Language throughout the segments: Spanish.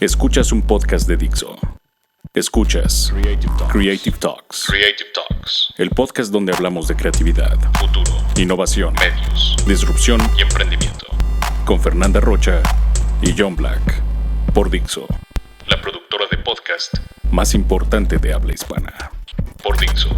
Escuchas un podcast de Dixo. Escuchas Creative Talks. El podcast donde hablamos de creatividad, futuro, innovación, medios, disrupción y emprendimiento. Con Fernanda Rocha y John Black. Por Dixo, la productora de podcast más importante de habla hispana. Por Dixo.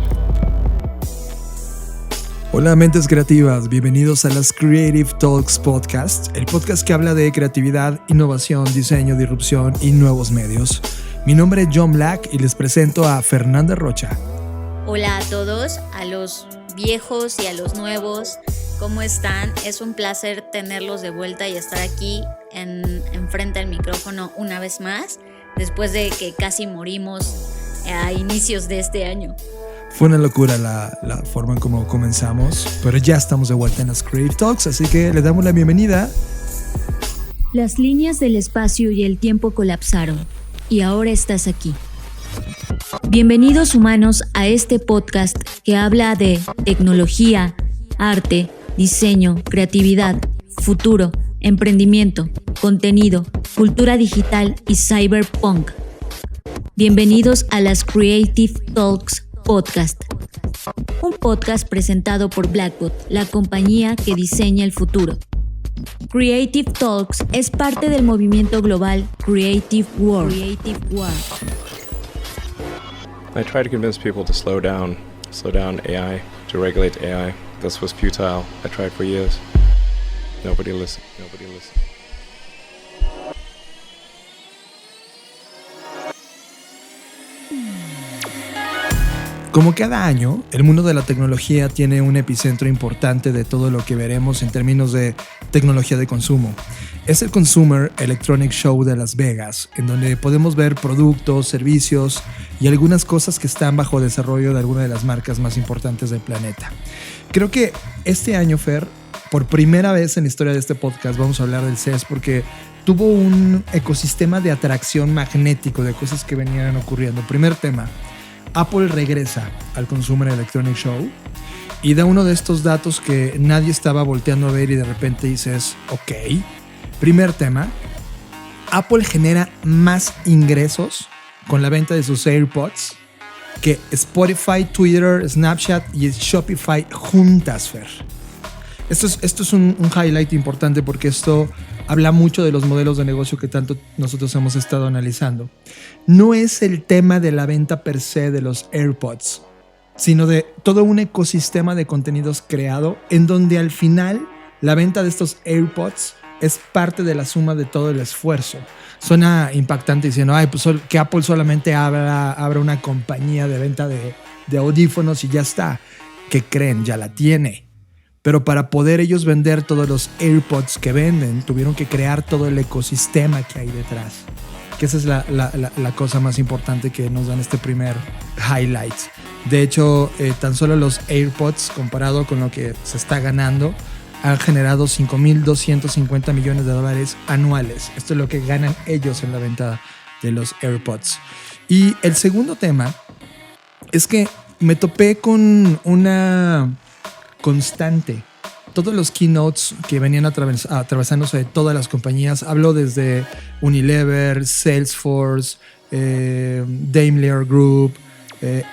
Hola mentes creativas, bienvenidos a las Creative Talks Podcast, el podcast que habla de creatividad, innovación, diseño, disrupción y nuevos medios. Mi nombre es John Black y les presento a Fernanda Rocha. Hola a todos, a los viejos y a los nuevos, ¿cómo están? Es un placer tenerlos de vuelta y estar aquí enfrente del micrófono una vez más, después de que casi morimos a inicios de este año. Fue una locura la forma en cómo comenzamos, pero ya estamos de vuelta en las Creative Talks, así que le damos la bienvenida. Las líneas del espacio y el tiempo colapsaron, y ahora estás aquí. Bienvenidos humanos a este podcast que habla de tecnología, arte, diseño, creatividad, futuro, emprendimiento, contenido, cultura digital y cyberpunk. Bienvenidos a las Creative Talks Podcast, un podcast presentado por Blackbot, la compañía que diseña el futuro. Creative Talks es parte del movimiento global Creative World. I try to convince people to slow down AI, to regulate AI. This was futile. I tried for years. Nobody listened. Como cada año, el mundo de la tecnología tiene un epicentro importante de todo lo que veremos en términos de tecnología de consumo. Es el Consumer Electronics Show de Las Vegas, en donde podemos ver productos, servicios y algunas cosas que están bajo desarrollo de alguna de las marcas más importantes del planeta. Creo que este año, Fer, por primera vez en la historia de este podcast vamos a hablar del CES porque tuvo un ecosistema de atracción magnético de cosas que venían ocurriendo. Primer tema. Apple regresa al Consumer Electronics Show y da uno de estos datos que nadie estaba volteando a ver y de repente dices, ok. Primer tema, Apple genera más ingresos con la venta de sus AirPods que Spotify, Twitter, Snapchat y Shopify juntas, Fer. Esto es un highlight importante porque esto habla mucho de los modelos de negocio que tanto nosotros hemos estado analizando. No es el tema de la venta per se de los AirPods, sino de todo un ecosistema de contenidos creado en donde al final la venta de estos AirPods es parte de la suma de todo el esfuerzo. Suena impactante diciendo, pues que Apple solamente abra una compañía de venta de audífonos y ya está. ¿Qué creen? Ya la tiene. Pero para poder ellos vender todos los AirPods que venden, tuvieron que crear todo el ecosistema que hay detrás. Que esa es la cosa más importante que nos dan este primer highlight. De hecho, tan solo los AirPods, comparado con lo que se está ganando, han generado $5,250 millones anuales. Esto es lo que ganan ellos en la venta de los AirPods. Y el segundo tema es que me topé con una constante. Todos los keynotes que venían atravesándose de todas las compañías, hablo desde Unilever, Salesforce, Daimler Group,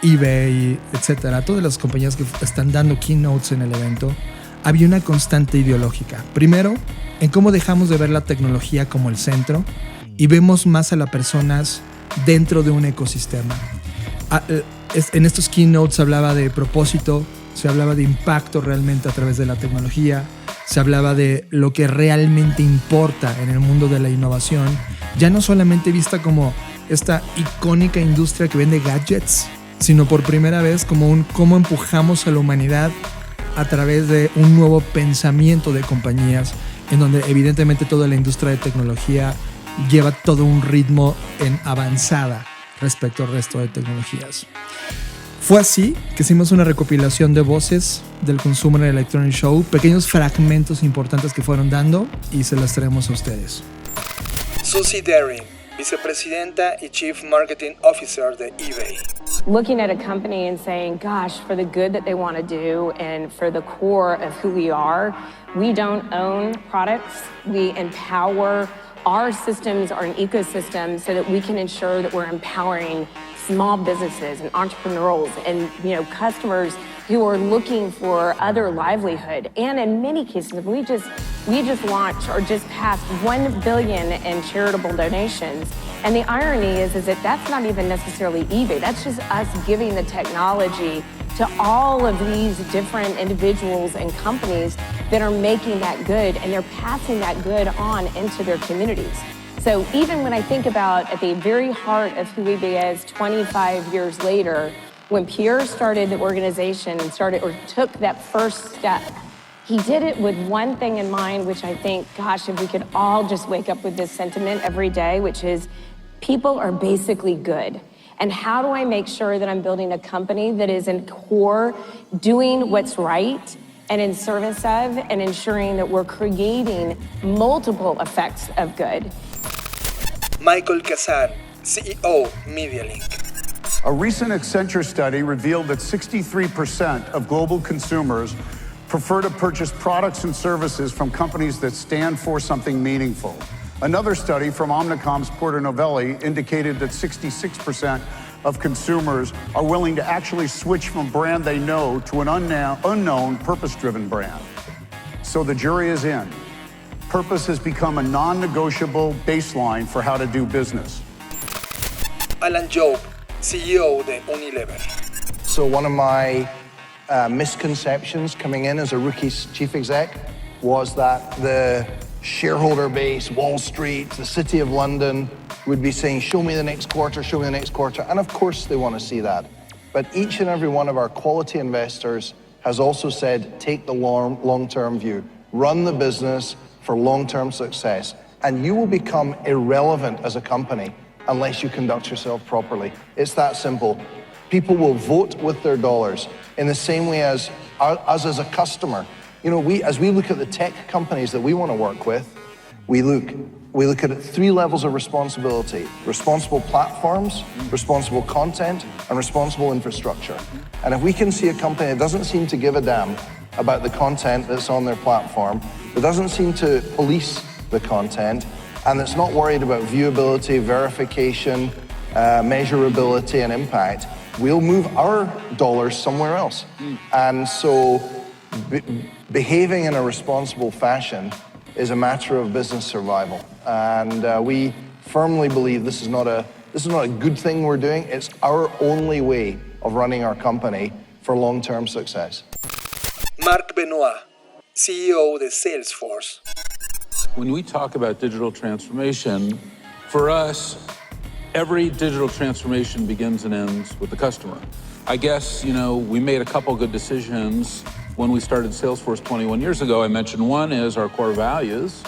eBay, etcétera. Todas las compañías que están dando keynotes en el evento, había una constante ideológica. Primero, en cómo dejamos de ver la tecnología como el centro y vemos más a las personas dentro de un ecosistema. En estos keynotes se hablaba de propósito, se hablaba de impacto realmente a través de la tecnología, se hablaba de lo que realmente importa en el mundo de la innovación, ya no solamente vista como esta icónica industria que vende gadgets, sino por primera vez como cómo empujamos a la humanidad a través de un nuevo pensamiento de compañías, en donde evidentemente toda la industria de tecnología lleva todo un ritmo en avanzada respecto al resto de tecnologías. Fue así que hicimos una recopilación de voces del Consumer Electronics Show, pequeños fragmentos importantes que fueron dando y se las traemos a ustedes. Susie Daring, vicepresidenta y Chief Marketing Officer de eBay. looking at a company and saying, gosh, for the good that they want to do and for the core of who we are, we don't own products. We empower our systems, our ecosystem, so that we can ensure that we're empowering small businesses and entrepreneurs and customers who are looking for other livelihood. And in many cases, we just launched or just passed 1 billion in charitable donations. And the irony is that that's not even necessarily eBay. That's just us giving the technology to all of these different individuals and companies that are making that good, and they're passing that good on into their communities. So even when I think about at the very heart of who eBay is 25 years later, when Pierre started the organization and took that first step, he did it with one thing in mind, which I think, gosh, if we could all just wake up with this sentiment every day, which is people are basically good. And how do I make sure that I'm building a company that is in core doing what's right and in service of and ensuring that we're creating multiple effects of good? Michael Kazan, CEO, MediaLink. A recent Accenture study revealed that 63% of global consumers prefer to purchase products and services from companies that stand for something meaningful. Another study from Omnicom's Porter Novelli indicated that 66% of consumers are willing to actually switch from a brand they know to an unknown purpose-driven brand. So the jury is in. Purpose has become a non-negotiable baseline for how to do business. Alan Jobe, CEO de Unilever. So one of my misconceptions coming in as a rookie chief exec was that the shareholder base, Wall Street, the City of London would be saying, show me the next quarter, show me the next quarter. And of course they want to see that. But each and every one of our quality investors has also said, take the long-term view, run the business for long-term success, and you will become irrelevant as a company unless you conduct yourself properly. It's that simple. People will vote with their dollars in the same way as us as a customer. As we look at the tech companies that we want to work with, we look at 3 levels of responsibility: responsible platforms, responsible content, and responsible infrastructure. And if we can see a company that doesn't seem to give a damn about the content that's on their platform, that doesn't seem to police the content, and that's not worried about viewability, verification, measurability, and impact, we'll move our dollars somewhere else. And so behaving in a responsible fashion is a matter of business survival. And we firmly believe this is not a good thing we're doing. It's our only way of running our company for long-term success. Marc Benoit, CEO de Salesforce. When we talk about digital transformation, for us, every digital transformation begins and ends with the customer. I guess, we made a couple good decisions when we started Salesforce 21 years ago. I mentioned one is our core values,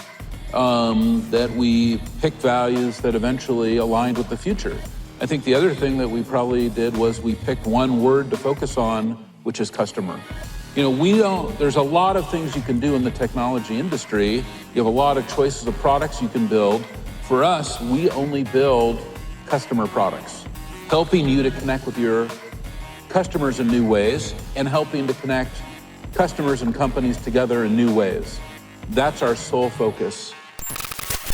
that we picked values that eventually aligned with the future. I think the other thing that we probably did was we picked one word to focus on, which is customer. There's a lot of things you can do in the technology industry. You have a lot of choices of products you can build. For us, we only build customer products, helping you to connect with your customers in new ways and helping to connect customers and companies together in new ways. That's our sole focus.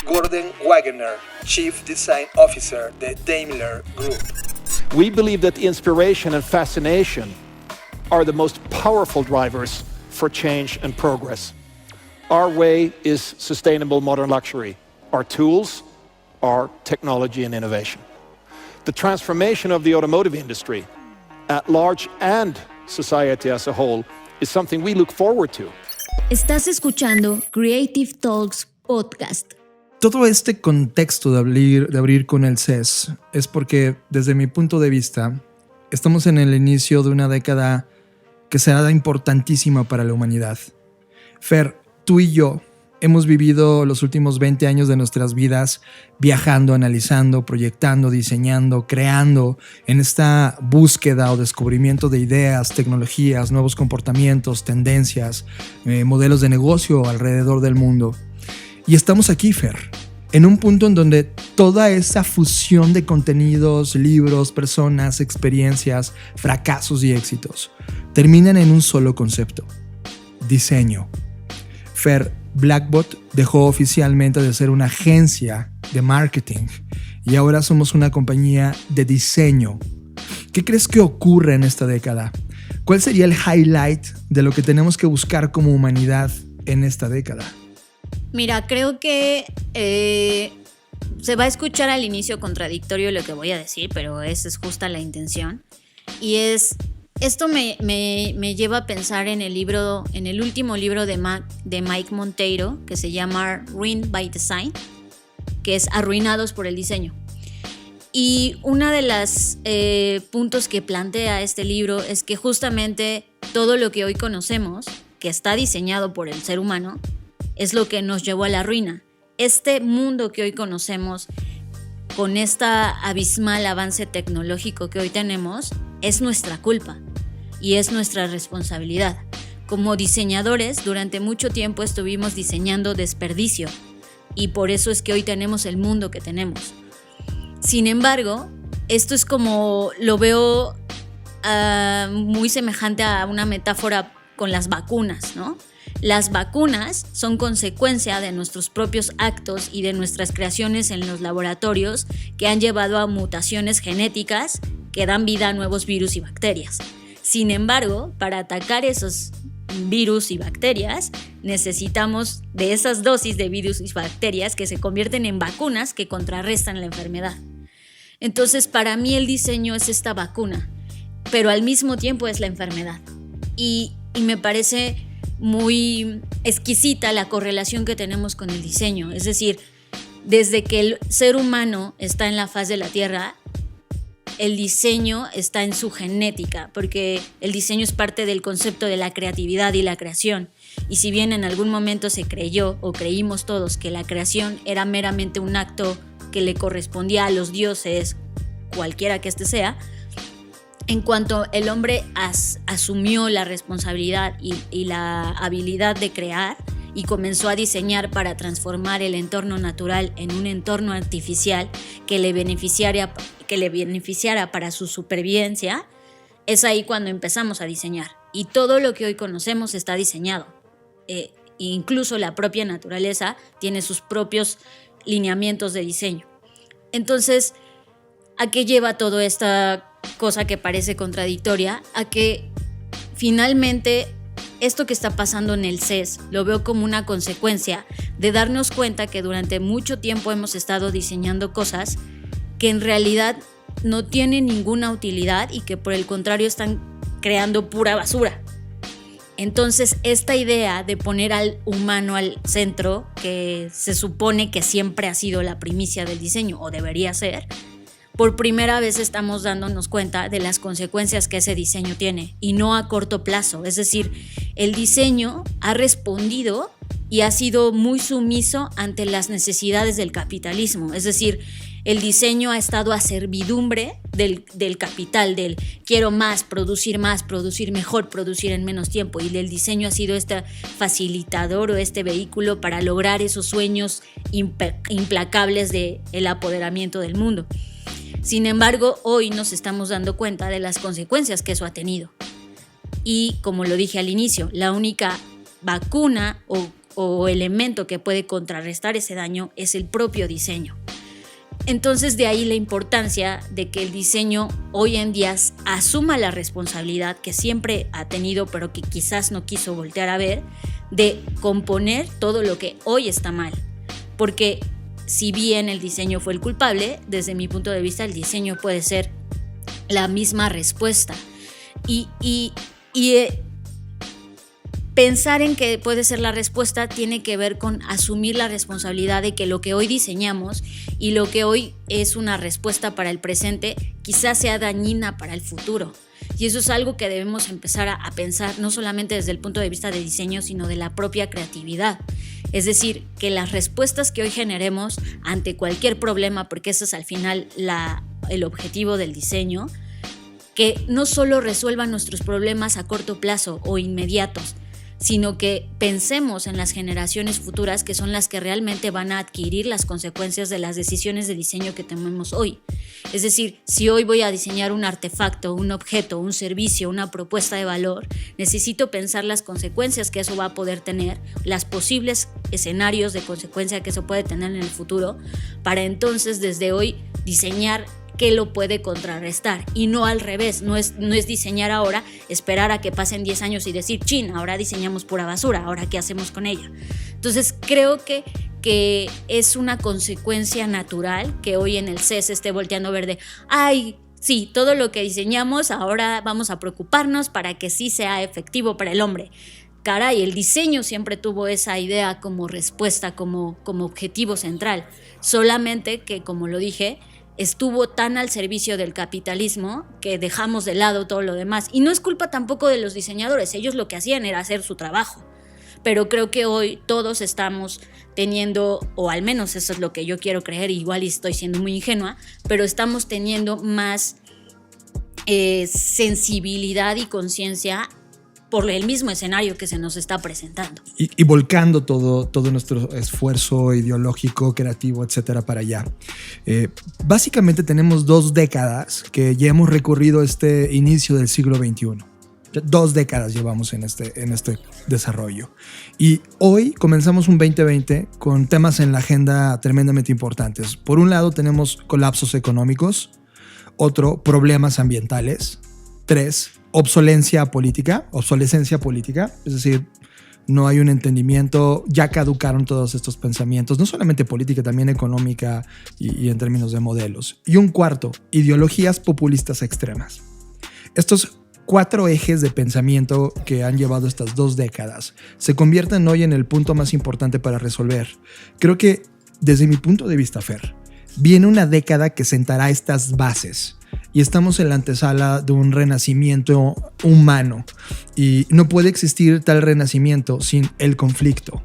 Gordon Wagener, Chief Design Officer, the Daimler Group. We believe that inspiration and fascination are the most powerful drivers for change and progress. Our way is sustainable modern luxury. Our tools are technology and innovation. The transformation of the automotive industry at large and society as a whole is something we look forward to. Estás escuchando Creative Talks Podcast. Todo este contexto de abrir con el CES es porque, desde mi punto de vista, estamos en el inicio de una década que será importantísima para la humanidad. Fer, tú y yo hemos vivido los últimos 20 años de nuestras vidas viajando, analizando, proyectando, diseñando, creando en esta búsqueda o descubrimiento de ideas, tecnologías, nuevos comportamientos, tendencias, modelos de negocio alrededor del mundo. Y estamos aquí, Fer, en un punto en donde toda esa fusión de contenidos, libros, personas, experiencias, fracasos y éxitos terminan en un solo concepto: diseño. Fer, Blackbot dejó oficialmente de ser una agencia de marketing y ahora somos una compañía de diseño. ¿Qué crees que ocurre en esta década? ¿Cuál sería el highlight de lo que tenemos que buscar como humanidad en esta década? Mira, creo que se va a escuchar al inicio contradictorio lo que voy a decir, pero esa es justa la intención. Y esto me lleva a pensar en el último libro de Mike Monteiro, que se llama Ruined by Design, que es Arruinados por el Diseño. Y uno de los puntos que plantea este libro es que justamente todo lo que hoy conocemos, que está diseñado por el ser humano, es lo que nos llevó a la ruina. Este mundo que hoy conocemos, con este abismal avance tecnológico que hoy tenemos, es nuestra culpa y es nuestra responsabilidad. Como diseñadores, durante mucho tiempo estuvimos diseñando desperdicio y por eso es que hoy tenemos el mundo que tenemos. Sin embargo, esto es como, lo veo muy semejante a una metáfora con las vacunas, ¿no? Las vacunas son consecuencia de nuestros propios actos y de nuestras creaciones en los laboratorios que han llevado a mutaciones genéticas que dan vida a nuevos virus y bacterias. Sin embargo, para atacar esos virus y bacterias, necesitamos de esas dosis de virus y bacterias que se convierten en vacunas que contrarrestan la enfermedad. Entonces, para mí el diseño es esta vacuna, pero al mismo tiempo es la enfermedad. Y me parece muy exquisita la correlación que tenemos con el diseño. Es decir, desde que el ser humano está en la faz de la Tierra, el diseño está en su genética, porque el diseño es parte del concepto de la creatividad y la creación. Y si bien en algún momento se creyó o creímos todos que la creación era meramente un acto que le correspondía a los dioses, cualquiera que este sea, en cuanto el hombre asumió la responsabilidad y la habilidad de crear y comenzó a diseñar para transformar el entorno natural en un entorno artificial que le beneficiara para su supervivencia, es ahí cuando empezamos a diseñar. Y todo lo que hoy conocemos está diseñado. Incluso la propia naturaleza tiene sus propios lineamientos de diseño. Entonces, ¿a qué lleva toda esta cosa que parece contradictoria? A que finalmente esto que está pasando en el CES lo veo como una consecuencia de darnos cuenta que durante mucho tiempo hemos estado diseñando cosas que en realidad no tienen ninguna utilidad y que por el contrario están creando pura basura. Entonces, esta idea de poner al humano al centro, que se supone que siempre ha sido la primicia del diseño, o debería ser, por primera vez estamos dándonos cuenta de las consecuencias que ese diseño tiene, y no a corto plazo. Es decir, el diseño ha respondido y ha sido muy sumiso ante las necesidades del capitalismo. Es decir, el diseño ha estado a servidumbre del capital, del quiero más, producir mejor, producir en menos tiempo. Y el diseño ha sido este facilitador o este vehículo para lograr esos sueños implacables del apoderamiento del mundo. Sin embargo, hoy nos estamos dando cuenta de las consecuencias que eso ha tenido. Y como lo dije al inicio, la única vacuna o elemento que puede contrarrestar ese daño es el propio diseño. Entonces, de ahí la importancia de que el diseño hoy en día asuma la responsabilidad que siempre ha tenido, pero que quizás no quiso voltear a ver, de componer todo lo que hoy está mal. Porque si bien el diseño fue el culpable, desde mi punto de vista el diseño puede ser la misma respuesta. Y pensar en que puede ser la respuesta tiene que ver con asumir la responsabilidad de que lo que hoy diseñamos y lo que hoy es una respuesta para el presente quizás sea dañina para el futuro. Y eso es algo que debemos empezar a pensar no solamente desde el punto de vista de diseño, sino de la propia creatividad. Es decir, que las respuestas que hoy generemos ante cualquier problema, porque ese es al final el objetivo del diseño, que no solo resuelvan nuestros problemas a corto plazo o inmediatos, sino que pensemos en las generaciones futuras, que son las que realmente van a adquirir las consecuencias de las decisiones de diseño que tomemos hoy. Es decir, si hoy voy a diseñar un artefacto, un objeto, un servicio, una propuesta de valor, necesito pensar las consecuencias que eso va a poder tener, los posibles escenarios de consecuencia que eso puede tener en el futuro, para entonces desde hoy diseñar qué lo puede contrarrestar, y no al revés. No es diseñar ahora, esperar a que pasen 10 años y decir, chin, ahora diseñamos pura basura, ahora qué hacemos con ella. Entonces creo que es una consecuencia natural que hoy en el CES esté volteando a ver de, ay, sí, todo lo que diseñamos ahora vamos a preocuparnos para que sí sea efectivo para el hombre. Caray, el diseño siempre tuvo esa idea como respuesta, como objetivo central, solamente que, como lo dije, estuvo tan al servicio del capitalismo que dejamos de lado todo lo demás. Y no es culpa tampoco de los diseñadores, ellos lo que hacían era hacer su trabajo. Pero creo que hoy todos estamos teniendo, o al menos eso es lo que yo quiero creer, igual estoy siendo muy ingenua, pero estamos teniendo más sensibilidad y conciencia por el mismo escenario que se nos está presentando. Y volcando todo nuestro esfuerzo ideológico, creativo, etcétera, para allá. Básicamente tenemos 2 décadas que ya hemos recorrido este inicio del siglo XXI. 2 décadas llevamos en este desarrollo. Y hoy comenzamos un 2020 con temas en la agenda tremendamente importantes. Por un lado tenemos colapsos económicos, otro, problemas ambientales, 3, obsolescencia política, es decir, no hay un entendimiento, ya caducaron todos estos pensamientos, no solamente política, también económica y en términos de modelos. Y un cuarto, ideologías populistas extremas. Estos 4 ejes de pensamiento que han llevado estas 2 décadas se convierten hoy en el punto más importante para resolver. Creo que, desde mi punto de vista, Fer, viene una década que sentará estas bases. Y estamos en la antesala de un renacimiento humano. Y no puede existir tal renacimiento sin el conflicto.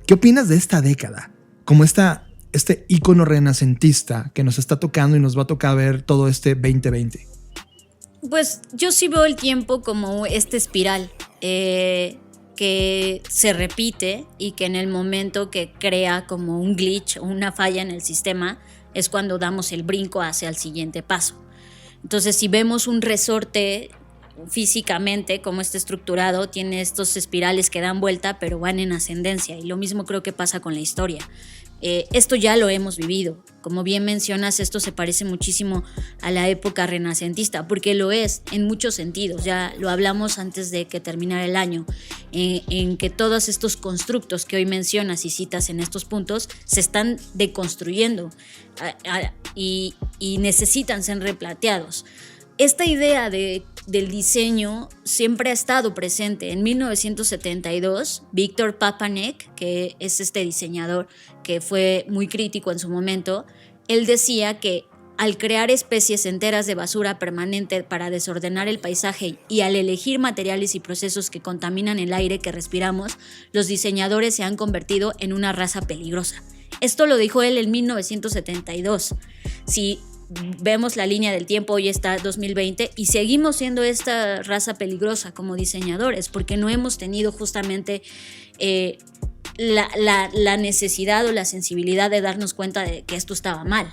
¿Qué opinas de esta década? Como este ícono renacentista que nos está tocando y nos va a tocar ver todo este 2020. Pues yo sí veo el tiempo como esta espiral que se repite y que en el momento que crea como un glitch o una falla en el sistema es cuando damos el brinco hacia el siguiente paso. Entonces, si vemos un resorte físicamente, como está estructurado, tiene estos espirales que dan vuelta, pero van en ascendencia. Y lo mismo creo que pasa con la historia. Esto ya lo hemos vivido. Como bien mencionas, esto se parece muchísimo a la época renacentista, porque lo es en muchos sentidos. Ya lo hablamos antes de que terminara el año, en que todos estos constructos que hoy mencionas y citas en estos puntos se están deconstruyendo y necesitan ser replanteados. Esta idea del diseño siempre ha estado presente. En 1972, Victor Papanek, que es este diseñador que fue muy crítico en su momento, él decía que al crear especies enteras de basura permanente para desordenar el paisaje y al elegir materiales y procesos que contaminan el aire que respiramos, los diseñadores se han convertido en una raza peligrosa. Esto lo dijo él en 1972. Si vemos la línea del tiempo, hoy está 2020 y seguimos siendo esta raza peligrosa como diseñadores porque no hemos tenido justamente la necesidad o la sensibilidad de darnos cuenta de que esto estaba mal.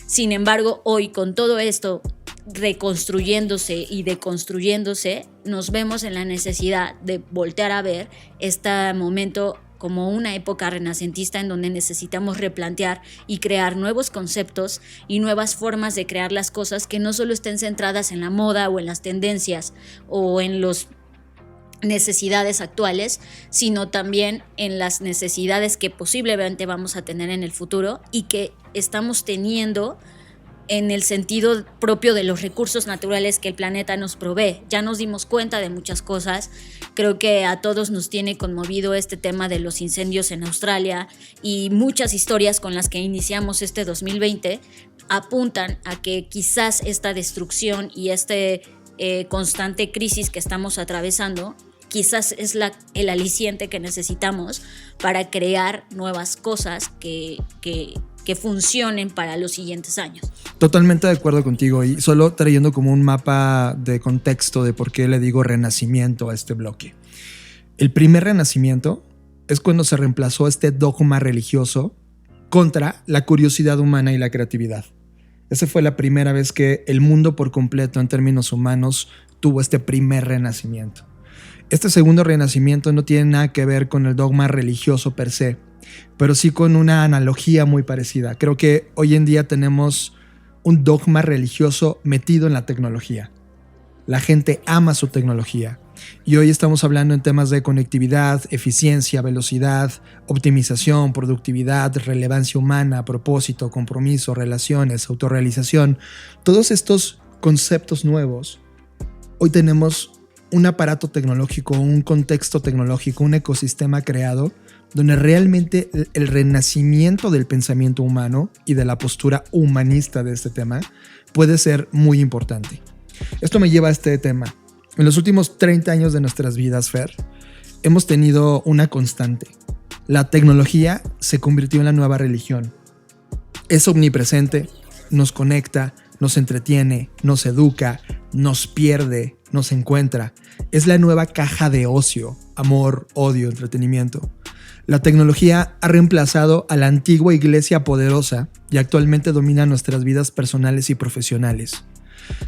Sin embargo, hoy con todo esto reconstruyéndose y deconstruyéndose, nos vemos en la necesidad de voltear a ver este momento como una época renacentista en donde necesitamos replantear y crear nuevos conceptos y nuevas formas de crear las cosas que no solo estén centradas en la moda o en las tendencias o en las necesidades actuales, sino también en las necesidades que posiblemente vamos a tener en el futuro y que estamos teniendo en el sentido propio de los recursos naturales que el planeta nos provee. Ya nos dimos cuenta de muchas cosas. Creo que a todos nos tiene conmovido este tema de los incendios en Australia y muchas historias con las que iniciamos este 2020 apuntan a que quizás esta destrucción y constante crisis que estamos atravesando quizás es el aliciente que necesitamos para crear nuevas cosas que funcionen para los siguientes años. Totalmente de acuerdo contigo y solo trayendo como un mapa de contexto de por qué le digo renacimiento a este bloque. El primer renacimiento es cuando se reemplazó este dogma religioso contra la curiosidad humana y la creatividad. Esa fue la primera vez que el mundo por completo en términos humanos tuvo este primer renacimiento. Este segundo renacimiento no tiene nada que ver con el dogma religioso per se, pero sí con una analogía muy parecida. Creo que hoy en día tenemos un dogma religioso metido en la tecnología. La gente ama su tecnología. Y hoy estamos hablando en temas de conectividad, eficiencia, velocidad, optimización, productividad, relevancia humana, propósito, compromiso, relaciones, autorrealización. Todos estos conceptos nuevos, hoy tenemos un aparato tecnológico, un contexto tecnológico, un ecosistema creado donde realmente el renacimiento del pensamiento humano y de la postura humanista de este tema puede ser muy importante. Esto me lleva a este tema. En los últimos 30 años de nuestras vidas, Fer, hemos tenido una constante. La tecnología se convirtió en la nueva religión. Es omnipresente, nos conecta, nos entretiene, nos educa, nos pierde, nos encuentra. Es la nueva caja de ocio, amor, odio, entretenimiento. La tecnología ha reemplazado a la antigua iglesia poderosa y actualmente domina nuestras vidas personales y profesionales.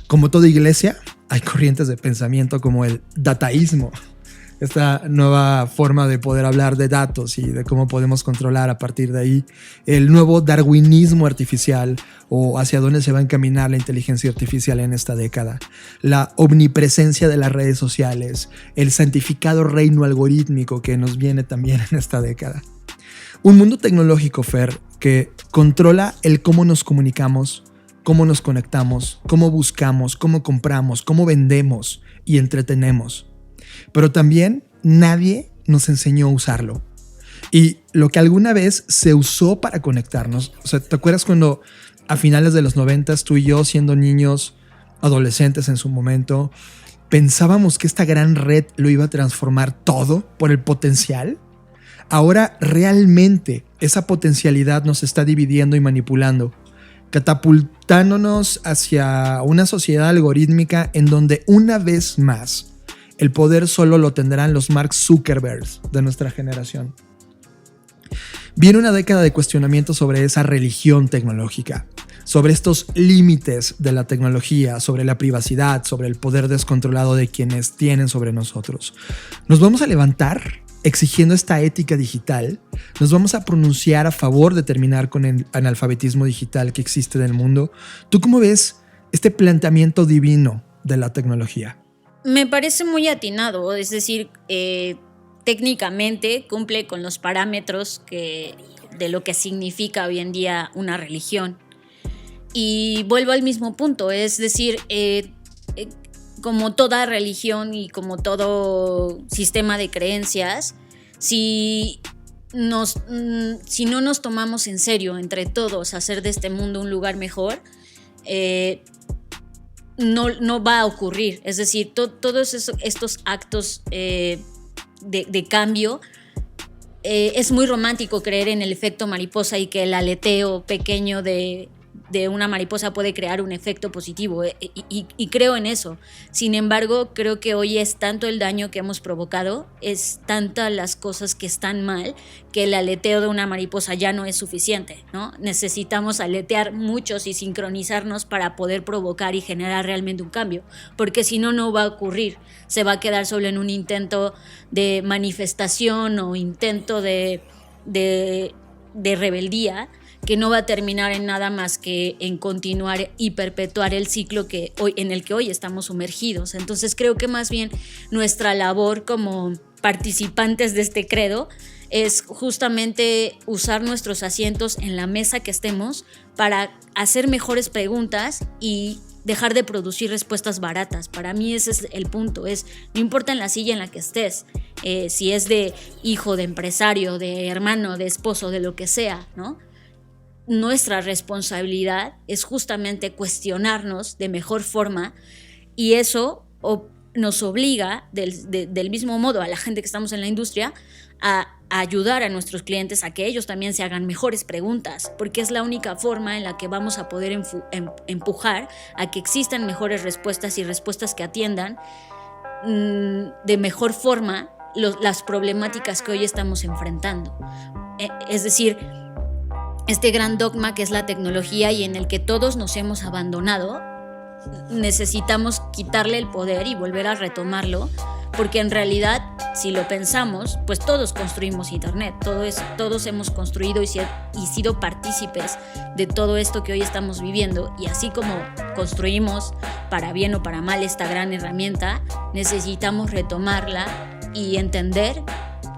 Como toda iglesia, hay corrientes de pensamiento como el dataísmo, esta nueva forma de poder hablar de datos y de cómo podemos controlar a partir de ahí, el nuevo darwinismo artificial o hacia dónde se va a encaminar la inteligencia artificial en esta década, la omnipresencia de las redes sociales, el santificado reino algorítmico que nos viene también en esta década. Un mundo tecnológico, Fer, que controla el cómo nos comunicamos, cómo nos conectamos, cómo buscamos, cómo compramos, cómo vendemos y entretenemos. Pero también nadie nos enseñó a usarlo. Y lo que alguna vez se usó para conectarnos, o sea, ¿te acuerdas cuando a finales de los 90s tú y yo, siendo niños, adolescentes en su momento, pensábamos que esta gran red lo iba a transformar todo por el potencial? Ahora realmente esa potencialidad nos está dividiendo y manipulando, catapultándonos hacia una sociedad algorítmica en donde una vez más el poder solo lo tendrán los Mark Zuckerbergs de nuestra generación. Viene una década de cuestionamiento sobre esa religión tecnológica, sobre estos límites de la tecnología, sobre la privacidad, sobre el poder descontrolado de quienes tienen sobre nosotros. Nos vamos a levantar exigiendo esta ética digital, nos vamos a pronunciar a favor de terminar con el analfabetismo digital que existe en el mundo. ¿Tú cómo ves este planteamiento divino de la tecnología? Me parece muy atinado, es decir, técnicamente cumple con los parámetros de lo que significa hoy en día una religión. Y vuelvo al mismo punto, es decir, como toda religión y como todo sistema de creencias, si no nos tomamos en serio entre todos hacer de este mundo un lugar mejor, no va a ocurrir. Es decir, todos estos actos de cambio, es muy romántico creer en el efecto mariposa y que el aleteo pequeño de una mariposa puede crear un efecto positivo, y creo en eso. Sin embargo, creo que hoy es tanto el daño que hemos provocado, es tantas las cosas que están mal, que el aleteo de una mariposa ya no es suficiente, ¿no? Necesitamos aletear muchos y sincronizarnos para poder provocar y generar realmente un cambio, porque si no, no va a ocurrir. Se va a quedar solo en un intento de manifestación o intento de rebeldía, que no va a terminar en nada más que en continuar y perpetuar el ciclo en el que hoy estamos sumergidos. Entonces creo que más bien nuestra labor como participantes de este credo es justamente usar nuestros asientos en la mesa que estemos para hacer mejores preguntas y dejar de producir respuestas baratas. Para mí ese es el punto, no importa en la silla en la que estés, si es de hijo, de empresario, de hermano, de esposo, de lo que sea, ¿no? Nuestra responsabilidad es justamente cuestionarnos de mejor forma, y eso nos obliga del mismo modo a la gente que estamos en la industria a ayudar a nuestros clientes a que ellos también se hagan mejores preguntas, porque es la única forma en la que vamos a poder empujar a que existan mejores respuestas y respuestas que atiendan de mejor forma las problemáticas que hoy estamos enfrentando. Es decir, este gran dogma que es la tecnología y en el que todos nos hemos abandonado, necesitamos quitarle el poder y volver a retomarlo, porque en realidad, si lo pensamos, pues todos construimos Internet, todos hemos construido y sido partícipes de todo esto que hoy estamos viviendo, y así como construimos para bien o para mal esta gran herramienta, necesitamos retomarla y entender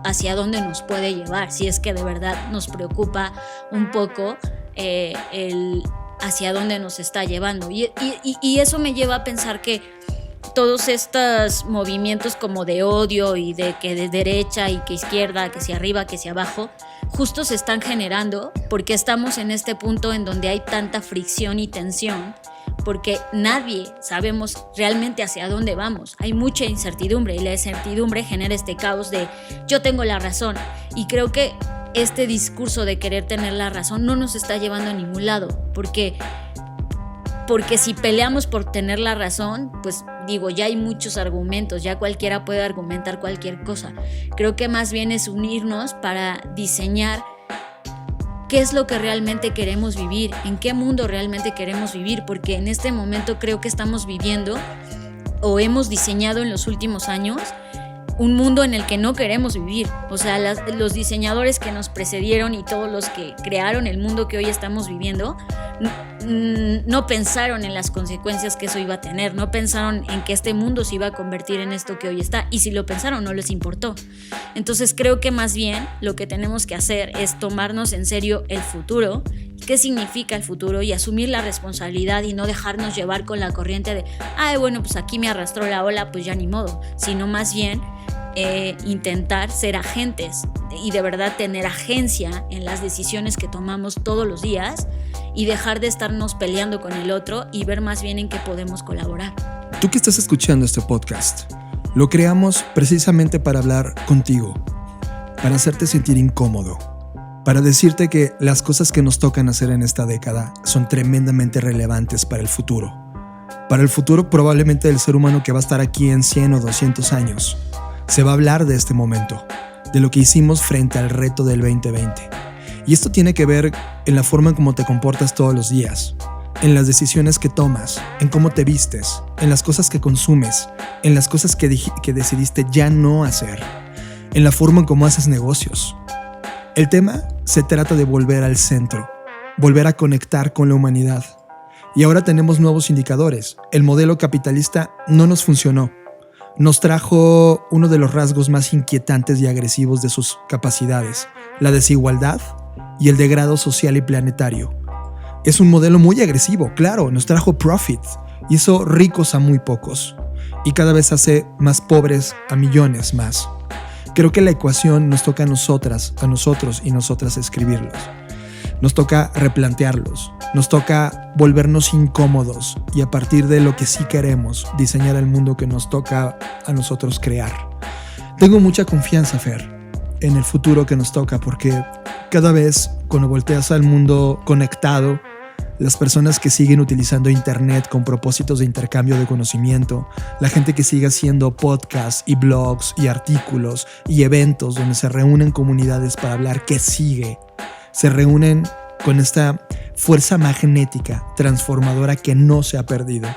hacia dónde nos puede llevar, si es que de verdad nos preocupa un poco el hacia dónde nos está llevando. Y eso me lleva a pensar que todos estos movimientos como de odio y de que de derecha y que izquierda, que si arriba, que si abajo, justo se están generando porque estamos en este punto en donde hay tanta fricción y tensión, porque nadie sabemos realmente hacia dónde vamos. Hay mucha incertidumbre y la incertidumbre genera este caos de yo tengo la razón, y creo que este discurso de querer tener la razón no nos está llevando a ningún lado, porque si peleamos por tener la razón, pues digo, ya hay muchos argumentos, ya cualquiera puede argumentar cualquier cosa. Creo que más bien es unirnos para diseñar qué es lo que realmente queremos vivir, en qué mundo realmente queremos vivir, porque en este momento creo que estamos viviendo o hemos diseñado en los últimos años un mundo en el que no queremos vivir. O sea, los diseñadores que nos precedieron y todos los que crearon el mundo que hoy estamos viviendo no pensaron en las consecuencias que eso iba a tener, no pensaron en que este mundo se iba a convertir en esto que hoy está, y si lo pensaron no les importó. Entonces creo que más bien lo que tenemos que hacer es tomarnos en serio el futuro, qué significa el futuro, y asumir la responsabilidad y no dejarnos llevar con la corriente de bueno, pues aquí me arrastró la ola, pues ya ni modo, sino más bien intentar ser agentes y de verdad tener agencia en las decisiones que tomamos todos los días, y dejar de estarnos peleando con el otro y ver más bien en qué podemos colaborar. Tú que estás escuchando este podcast, lo creamos precisamente para hablar contigo, para hacerte sentir incómodo, para decirte que las cosas que nos tocan hacer en esta década son tremendamente relevantes para el futuro. Para el futuro probablemente del ser humano que va a estar aquí en 100 o 200 años. Se va a hablar de este momento, de lo que hicimos frente al reto del 2020. Y esto tiene que ver en la forma en cómo te comportas todos los días, en las decisiones que tomas, en cómo te vistes, en las cosas que consumes, en las cosas que decidiste ya no hacer, en la forma en cómo haces negocios. El tema se trata de volver al centro, volver a conectar con la humanidad. Y ahora tenemos nuevos indicadores. El modelo capitalista no nos funcionó. Nos trajo uno de los rasgos más inquietantes y agresivos de sus capacidades, la desigualdad y el degrado social y planetario. Es un modelo muy agresivo, claro, nos trajo profit, hizo ricos a muy pocos y cada vez hace más pobres a millones más. Creo que la ecuación nos toca a nosotros y nosotras escribirlos. Nos toca replantearlos, nos toca volvernos incómodos y a partir de lo que sí queremos, diseñar el mundo que nos toca a nosotros crear. Tengo mucha confianza, Fer, en el futuro que nos toca, porque cada vez cuando volteas al mundo conectado, las personas que siguen utilizando internet con propósitos de intercambio de conocimiento, la gente que sigue haciendo podcasts y blogs y artículos y eventos donde se reúnen comunidades para hablar qué sigue, se reúnen con esta fuerza magnética transformadora que no se ha perdido.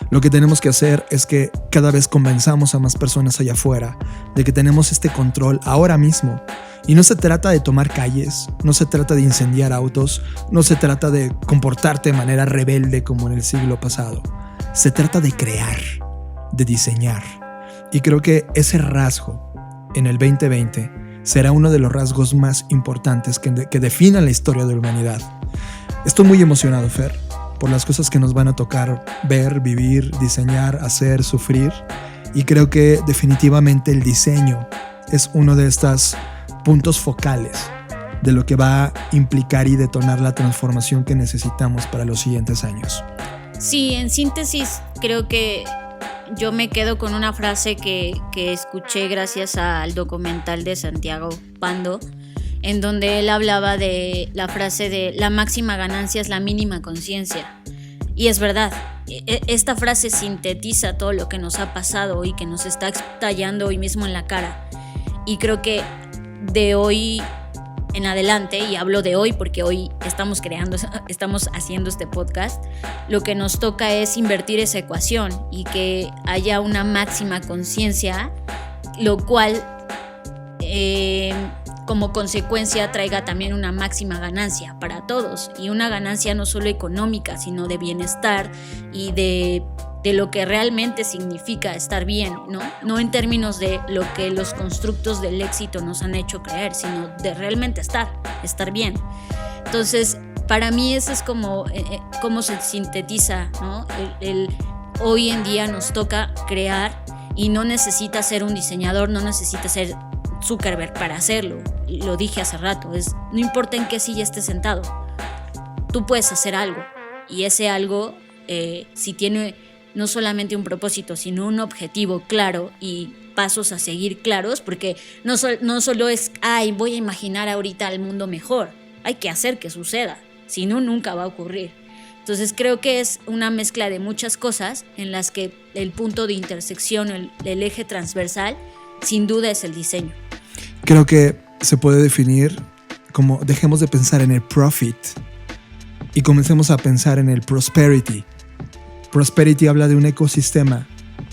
Lo que tenemos que hacer es que cada vez convenzamos a más personas allá afuera de que tenemos este control ahora mismo. Y no se trata de tomar calles, no se trata de incendiar autos, no se trata de comportarte de manera rebelde como en el siglo pasado. Se trata de crear, de diseñar. Y creo que ese rasgo en el 2020 será uno de los rasgos más importantes que definan la historia de la humanidad. Estoy muy emocionado, Fer, por las cosas que nos van a tocar ver, vivir, diseñar, hacer, sufrir. Y creo que definitivamente el diseño es uno de estos puntos focales de lo que va a implicar y detonar la transformación que necesitamos para los siguientes años. Sí, en síntesis, creo que yo me quedo con una frase que escuché gracias al documental de Santiago Pando, en donde él hablaba de la frase de la máxima ganancia es la mínima conciencia. Y es verdad, esta frase sintetiza todo lo que nos ha pasado y que nos está estallando hoy mismo en la cara. Y creo que de hoy en adelante, y hablo de hoy porque hoy estamos haciendo este podcast, lo que nos toca es invertir esa ecuación y que haya una máxima conciencia, lo cual como consecuencia traiga también una máxima ganancia para todos, y una ganancia no solo económica, sino de bienestar y de lo que realmente significa estar bien, ¿no? No en términos de lo que los constructos del éxito nos han hecho creer, sino de realmente estar bien. Entonces, para mí eso es como se sintetiza, ¿no? Hoy en día nos toca crear, y no necesita ser un diseñador, no necesita ser Zuckerberg para hacerlo. Lo dije hace rato, no importa en qué silla estés sentado, tú puedes hacer algo, y ese algo, si tiene no solamente un propósito, sino un objetivo claro y pasos a seguir claros, porque no solo es, voy a imaginar ahorita el mundo mejor, hay que hacer que suceda, si no, nunca va a ocurrir. Entonces creo que es una mezcla de muchas cosas en las que el punto de intersección, el eje transversal, sin duda es el diseño. Creo que se puede definir como dejemos de pensar en el profit y comencemos a pensar en el prosperity. Prosperity habla de un ecosistema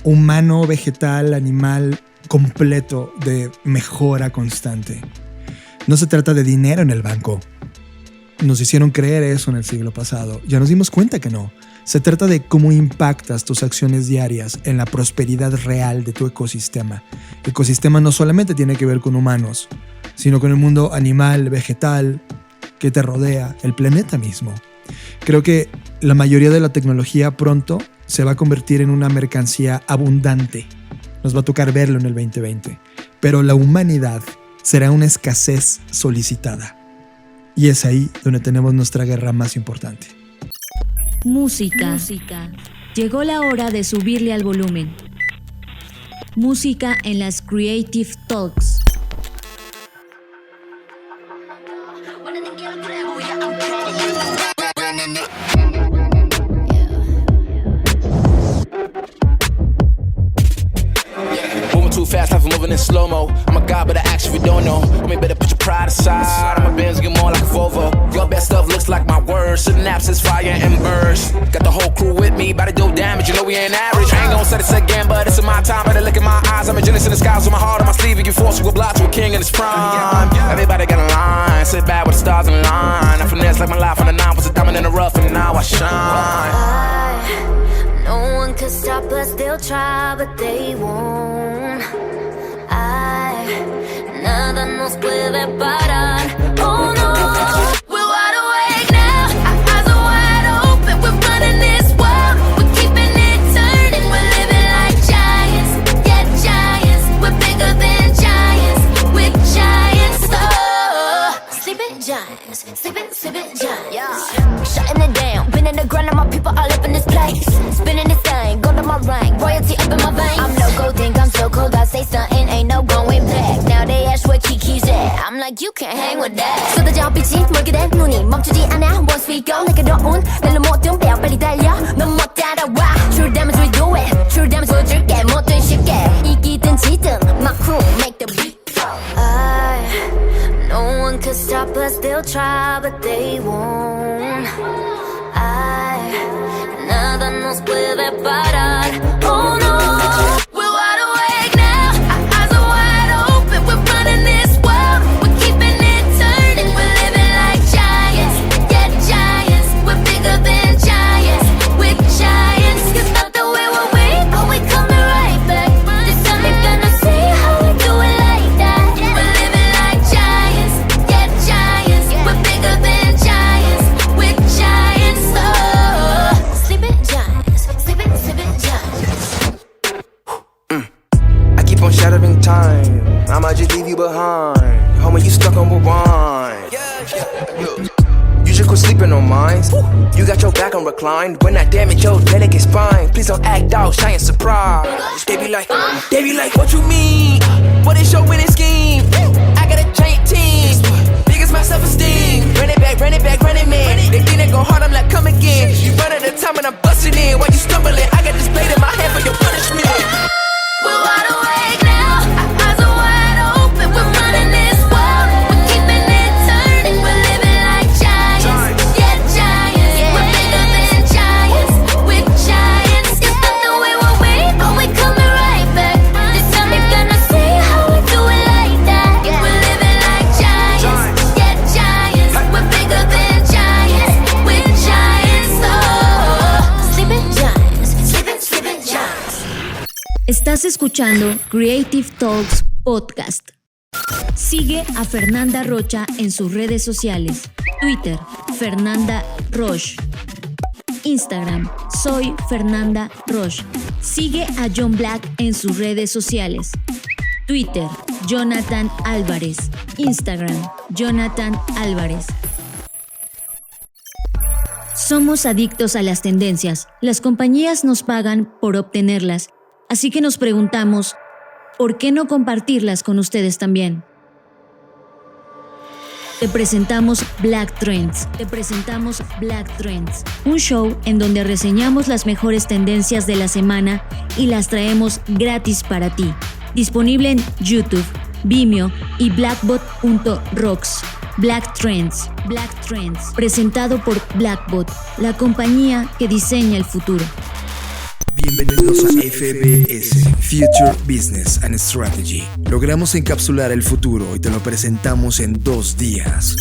humano, vegetal, animal, completo, de mejora constante. No se trata de dinero en el banco. Nos hicieron creer eso en el siglo pasado. Ya nos dimos cuenta que no. Se trata de cómo impactas tus acciones diarias en la prosperidad real de tu ecosistema. El ecosistema no solamente tiene que ver con humanos, sino con el mundo animal, vegetal, que te rodea, el planeta mismo. Creo que la mayoría de la tecnología pronto se va a convertir en una mercancía abundante. Nos va a tocar verlo en el 2020. Pero la humanidad será una escasez solicitada. Y es ahí donde tenemos nuestra guerra más importante. Música. Llegó la hora de subirle al volumen. Música en las Creative Talks. Too fast, life moving in slow-mo. I'm a god, but I actually don't know. I mean, better put your pride aside. I'm a Benz, get more like a Volvo. Your best stuff looks like my words. Synapses, fire, and burst. Got the whole crew with me, about to do damage. You know we ain't average. I ain't gon' say this again, but it's in my time. Better look in my eyes. I'm a genius in the skies with my heart on my sleeve. You can force you a block to a king in his prime. Everybody got a line. Sit back with the stars in line. I finesse like my life on the nine. Was a diamond in the rough, and now I shine. No one could stop us, they'll try, but they won't. Nada nos puede parar. Oh no, we're wide awake now. Our eyes are wide open. We're running this world. We're keeping it turning. We're living like giants. Yeah, giants. We're bigger than giants. We're giants. Oh, sleeping giants. Sleeping giants. Yeah. Shutting it down. Been in the ground and my people all up in this place. Spinning this thing. Go to my rank. Royalty up in my veins. I'm loco, think I'm so cold. I say something, ain't no going back. Now they ask where Kiki's at. I'm like, you can't hang with that. 쏟아져 빛이 멀게 된 눈이 멈추지 않아. Once we go, 내게 더운 멜로 모든 뼈 빨리 달려. 넌 못 따라와. True damage we do it. True damage 보여줄게. 뭐든 쉽게. 이기든 지든 my crew make the beat. No one could stop us. They'll try, but they won't. Nada nos puede parar. Oh no. I might just leave you behind. Homie, you stuck on rewind. You just quit sleeping on mine. You got your back on recline. When I damage your delicate spine, please don't act out, shy and surprise. They be like, what you mean? What is your winning scheme? I got a giant team. Biggest my self-esteem. Run it back, man. They think they go hard, I'm like, come again. You run out of time and I'm busting in. While you stumbling, I got this blade in my hand for your punishment. We're wide awake now. Our eyes are wide open. Estás escuchando Creative Talks Podcast. Sigue a Fernanda Rocha en sus redes sociales. Twitter, Fernanda Roche. Instagram, soy Fernanda Roche. Sigue a John Black en sus redes sociales. Twitter, Jonathan Álvarez. Instagram, Jonathan Álvarez. Somos adictos a las tendencias. Las compañías nos pagan por obtenerlas. Así que nos preguntamos, ¿por qué no compartirlas con ustedes también? Te presentamos Black Trends. Un show en donde reseñamos las mejores tendencias de la semana y las traemos gratis para ti. Disponible en YouTube, Vimeo y blackbot.rocks. Black Trends. Presentado por Blackbot, la compañía que diseña el futuro. Bienvenidos a FBS, Future Business and Strategy. Logramos encapsular el futuro y te lo presentamos en 2 días.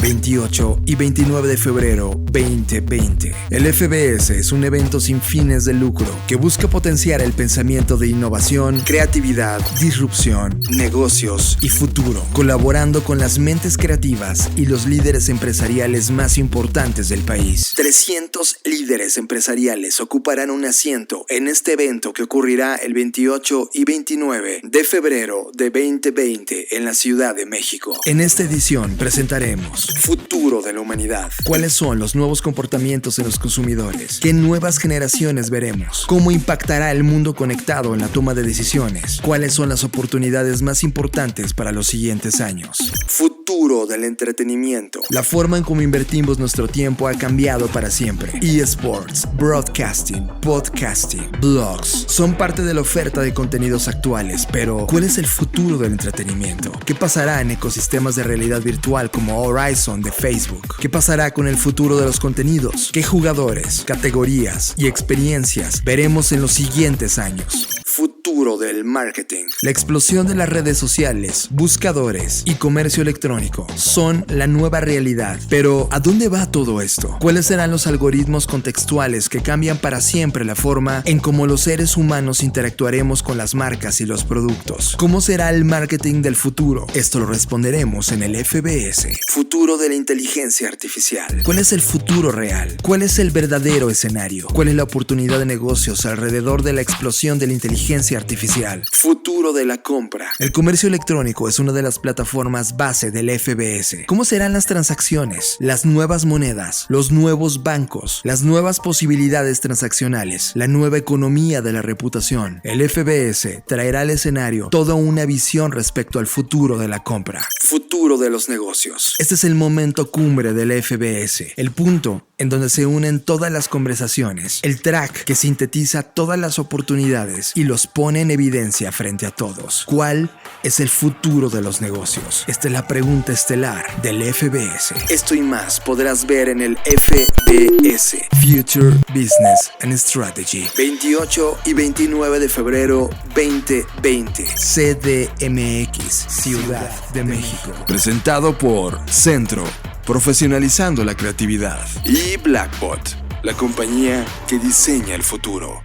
28 y 29 de febrero 2020. El FBS es un evento sin fines de lucro que busca potenciar el pensamiento de innovación, creatividad, disrupción, negocios y futuro, colaborando con las mentes creativas y los líderes empresariales más importantes del país. 300 líderes empresariales ocuparán un asiento en este evento que ocurrirá el 28 y 29 de febrero de 2020 en la Ciudad de México. En esta edición presentaremos Futuro de la Humanidad. ¿Cuáles son los nuevos comportamientos de los consumidores? ¿Qué nuevas generaciones veremos? ¿Cómo impactará el mundo conectado en la toma de decisiones? ¿Cuáles son las oportunidades más importantes para los siguientes años? Futuro del entretenimiento. La forma en cómo invertimos nuestro tiempo ha cambiado para siempre. eSports, broadcasting, podcasting, blogs son parte de la oferta de contenidos actuales, pero ¿cuál es el futuro del entretenimiento? ¿Qué pasará en ecosistemas de realidad virtual como Horizon de Facebook? ¿Qué pasará con el futuro de los contenidos? ¿Qué jugadores, categorías y experiencias veremos en los siguientes años? Futuro del marketing. La explosión de las redes sociales, buscadores y comercio electrónico son la nueva realidad. Pero ¿a dónde va todo esto? ¿Cuáles serán los algoritmos contextuales que cambian para siempre la forma en cómo los seres humanos interactuaremos con las marcas y los productos? ¿Cómo será el marketing del futuro? Esto lo responderemos en el FBS. Futuro de la inteligencia artificial. ¿Cuál es el futuro real? ¿Cuál es el verdadero escenario? ¿Cuál es la oportunidad de negocios alrededor de la explosión de la inteligencia artificial? Futuro de la compra. El comercio electrónico es una de las plataformas base del FBS. ¿Cómo serán las transacciones? Las nuevas monedas, los nuevos bancos, las nuevas posibilidades transaccionales, la nueva economía de la reputación. El FBS traerá al escenario toda una visión respecto al futuro de la compra. Futuro de los negocios. Este es el momento cumbre del FBS, el punto en donde se unen todas las conversaciones, el track que sintetiza todas las oportunidades y los pone en evidencia frente a todos. ¿Cuál es el futuro de los negocios? Esta es la pregunta estelar del FBS. Esto y más podrás ver en el FBS, Future Business and Strategy, 28 y 29 de febrero 2020, CDMX, Ciudad de México. Presentado por Centro, profesionalizando la creatividad, y Blackbot, la compañía que diseña el futuro.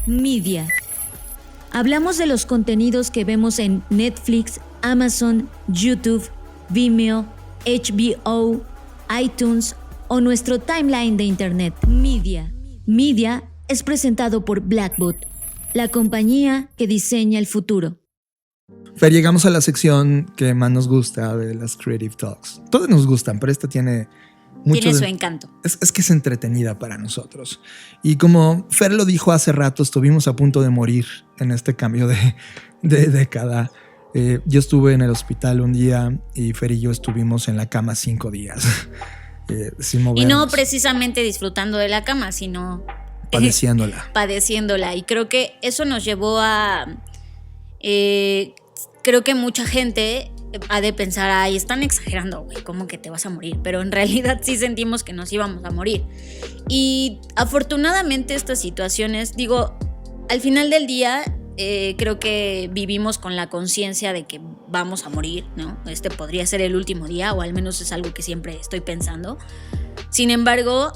Media. Hablamos de los contenidos que vemos en Netflix, Amazon, YouTube, Vimeo, HBO, iTunes o nuestro timeline de Internet. Media es presentado por Blackbot, la compañía que diseña el futuro. Fer, llegamos a su gusta de las Creative Talks. Todas nos gustan, pero esta tiene mucho. Tiene su encanto. Es que es entretenida para nosotros. Y como Fer lo dijo hace rato, estuvimos a punto de morir en este cambio de década. Yo estuve en el hospital un día y Fer y yo estuvimos en la cama 5 días. Sin movernos. Y no precisamente disfrutando de la cama, sino padeciéndola. Y creo que eso nos llevó a... creo que mucha gente ha de pensar, ay, están exagerando, güey, ¿cómo que te vas a morir? Pero en realidad sí sentimos que nos íbamos a morir. Y afortunadamente estas situaciones, digo, al final del día creo que vivimos con la conciencia de que vamos a morir, ¿no? Este podría ser el último día, o al menos es algo que siempre estoy pensando. Sin embargo,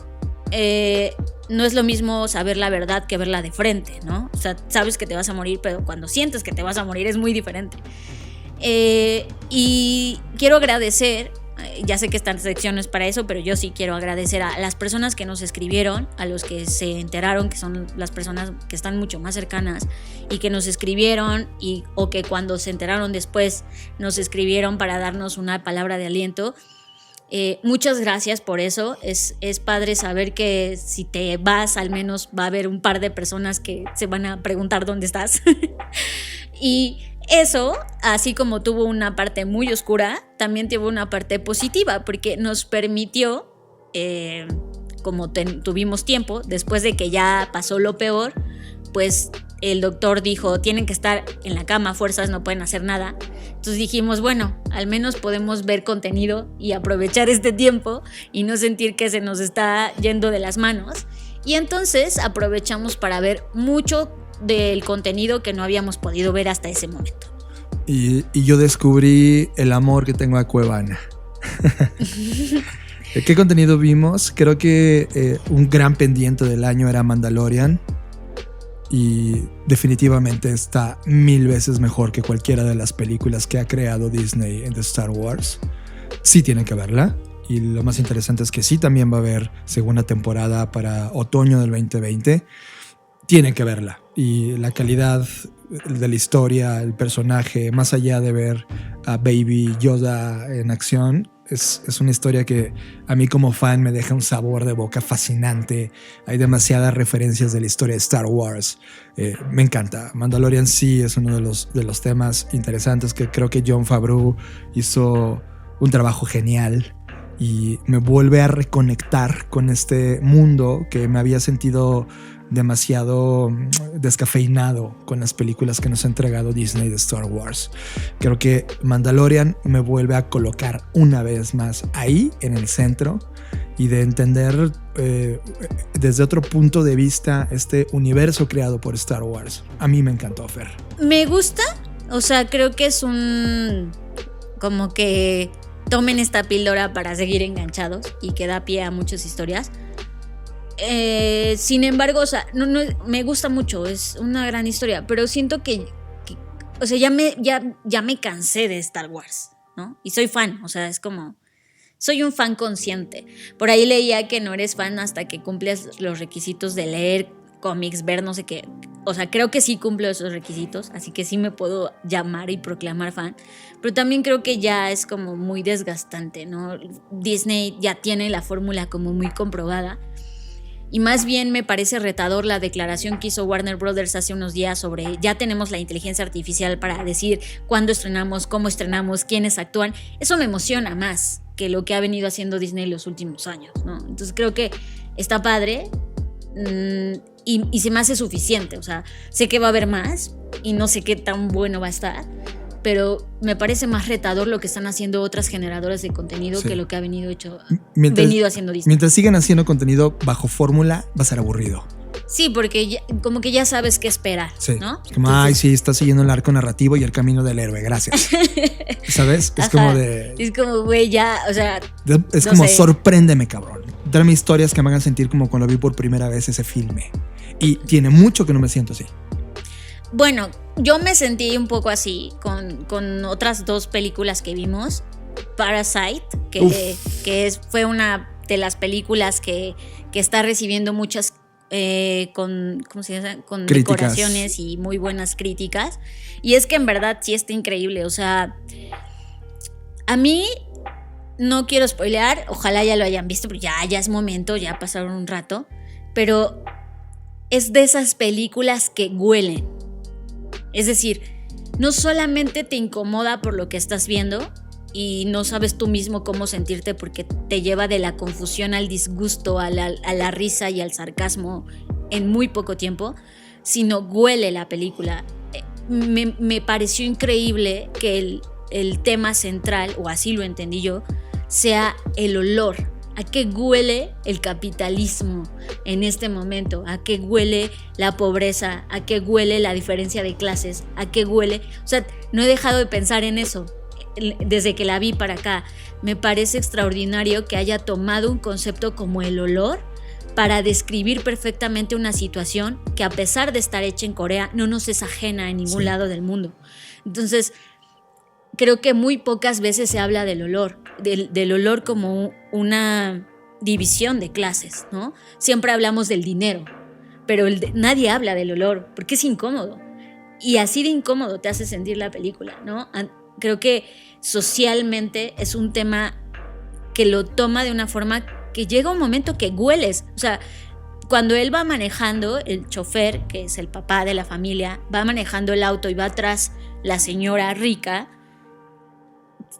no es lo mismo saber la verdad que verla de frente, ¿no? O sea, sabes que te vas a morir, pero cuando sientes que te vas a morir es muy diferente. Y quiero agradecer, ya sé que esta sección no es para eso, pero yo sí quiero agradecer a las personas que nos escribieron, a los que se enteraron, que son las personas que están mucho más cercanas y que nos escribieron o que cuando se enteraron después nos escribieron para darnos una palabra de aliento. Muchas gracias por eso. Es padre saber que si te vas, al menos va a haber un par de personas que se van a preguntar dónde estás. Y eso, así como tuvo una parte muy oscura, también tuvo una parte positiva, porque nos permitió, como tuvimos tiempo, después de que ya pasó lo peor, pues el doctor dijo, tienen que estar en la cama, fuerzas, no pueden hacer nada. Entonces dijimos, bueno, al menos podemos ver contenido y aprovechar este tiempo y no sentir que se nos está yendo de las manos. Y entonces aprovechamos para ver mucho del contenido que no habíamos podido ver hasta ese momento. Y yo descubrí el amor que tengo a Cuevana. ¿Qué contenido vimos? Creo que un gran pendiente del año era Mandalorian. Y definitivamente está 1000 veces mejor que cualquiera de las películas que ha creado Disney en The Star Wars. Sí tienen que verla. Y lo más interesante es que sí también va a haber segunda temporada para otoño del 2020. Tienen que verla. Y la calidad de la historia, el personaje, más allá de ver a Baby Yoda en acción, es una historia que a mí como fan me deja un sabor de boca fascinante. Hay demasiadas referencias de la historia de Star Wars. Me encanta. Mandalorian sí es uno de los temas interesantes que creo que Jon Favreau hizo un trabajo genial y me vuelve a reconectar con este mundo que me había sentido demasiado descafeinado con las películas que nos ha entregado Disney de Star Wars. Creo que Mandalorian me vuelve a colocar una vez más ahí en el centro y de entender desde otro punto de vista este universo creado por Star Wars. A mí me encantó, Fer. Me gusta, o sea, creo que es como que tomen esta píldora para seguir enganchados y que da pie a muchas historias. Sin embargo, o sea, no, me gusta mucho, es una gran historia, pero siento que o sea, ya me cansé de Star Wars, ¿no? Y soy fan, o sea, es como, soy un fan consciente. Por ahí leía que no eres fan hasta que cumples los requisitos de leer cómics, ver no sé qué. O sea, creo que sí cumplo esos requisitos, así que sí me puedo llamar y proclamar fan. Pero también creo que ya es como muy desgastante, ¿no? Disney ya tiene la fórmula como muy comprobada. Y más bien me parece retador la declaración que hizo Warner Brothers hace unos días sobre ya tenemos la inteligencia artificial para decir cuándo estrenamos, cómo estrenamos, quiénes actúan. Eso me emociona más que lo que ha venido haciendo Disney los últimos años, ¿no? Entonces creo que está padre y se me hace suficiente. O sea, sé que va a haber más y no sé qué tan bueno va a estar, pero me parece más retador lo que están haciendo otras generadoras de contenido que lo que ha venido haciendo Disney. Mientras sigan haciendo contenido bajo fórmula, va a ser aburrido. Sí, porque como que ya sabes qué esperar, sí, ¿no? Es como, entonces, sí, está siguiendo el arco narrativo y el camino del héroe, gracias. ¿Sabes? Es como de... Es como, güey, ya, o sea... Es como, sorpréndeme, cabrón. Dame historias que me hagan sentir como cuando vi por primera vez ese filme. Y tiene mucho que no me siento así. Bueno, yo me sentí un poco así con otras dos películas que vimos. Parasite, fue una de las películas que está recibiendo muchas con decoraciones y muy buenas críticas. Y es que en verdad sí está increíble. O sea, a mí no quiero spoilear, ojalá ya lo hayan visto, pero ya es momento, ya pasaron un rato. Pero es de esas películas que huelen. Es decir, no solamente te incomoda por lo que estás viendo y no sabes tú mismo cómo sentirte porque te lleva de la confusión al disgusto, a la risa y al sarcasmo en muy poco tiempo, sino huele la película. Me pareció increíble que el tema central, o así lo entendí yo, sea el olor. ¿A qué huele el capitalismo en este momento? ¿A qué huele la pobreza? ¿A qué huele la diferencia de clases? ¿A qué huele? O sea, no he dejado de pensar en eso desde que la vi para acá. Me parece extraordinario que haya tomado un concepto como el olor para describir perfectamente una situación que, a pesar de estar hecha en Corea, no nos es ajena en ningún lado del mundo. Entonces, creo que muy pocas veces se habla del olor, del olor como una división de clases, ¿no? Siempre hablamos del dinero, pero nadie habla del olor porque es incómodo. Y así de incómodo te hace sentir la película, ¿no? Creo que socialmente es un tema que lo toma de una forma que llega un momento que hueles. O sea, cuando él va manejando, el chofer, que es el papá de la familia, va manejando el auto y va atrás la señora rica,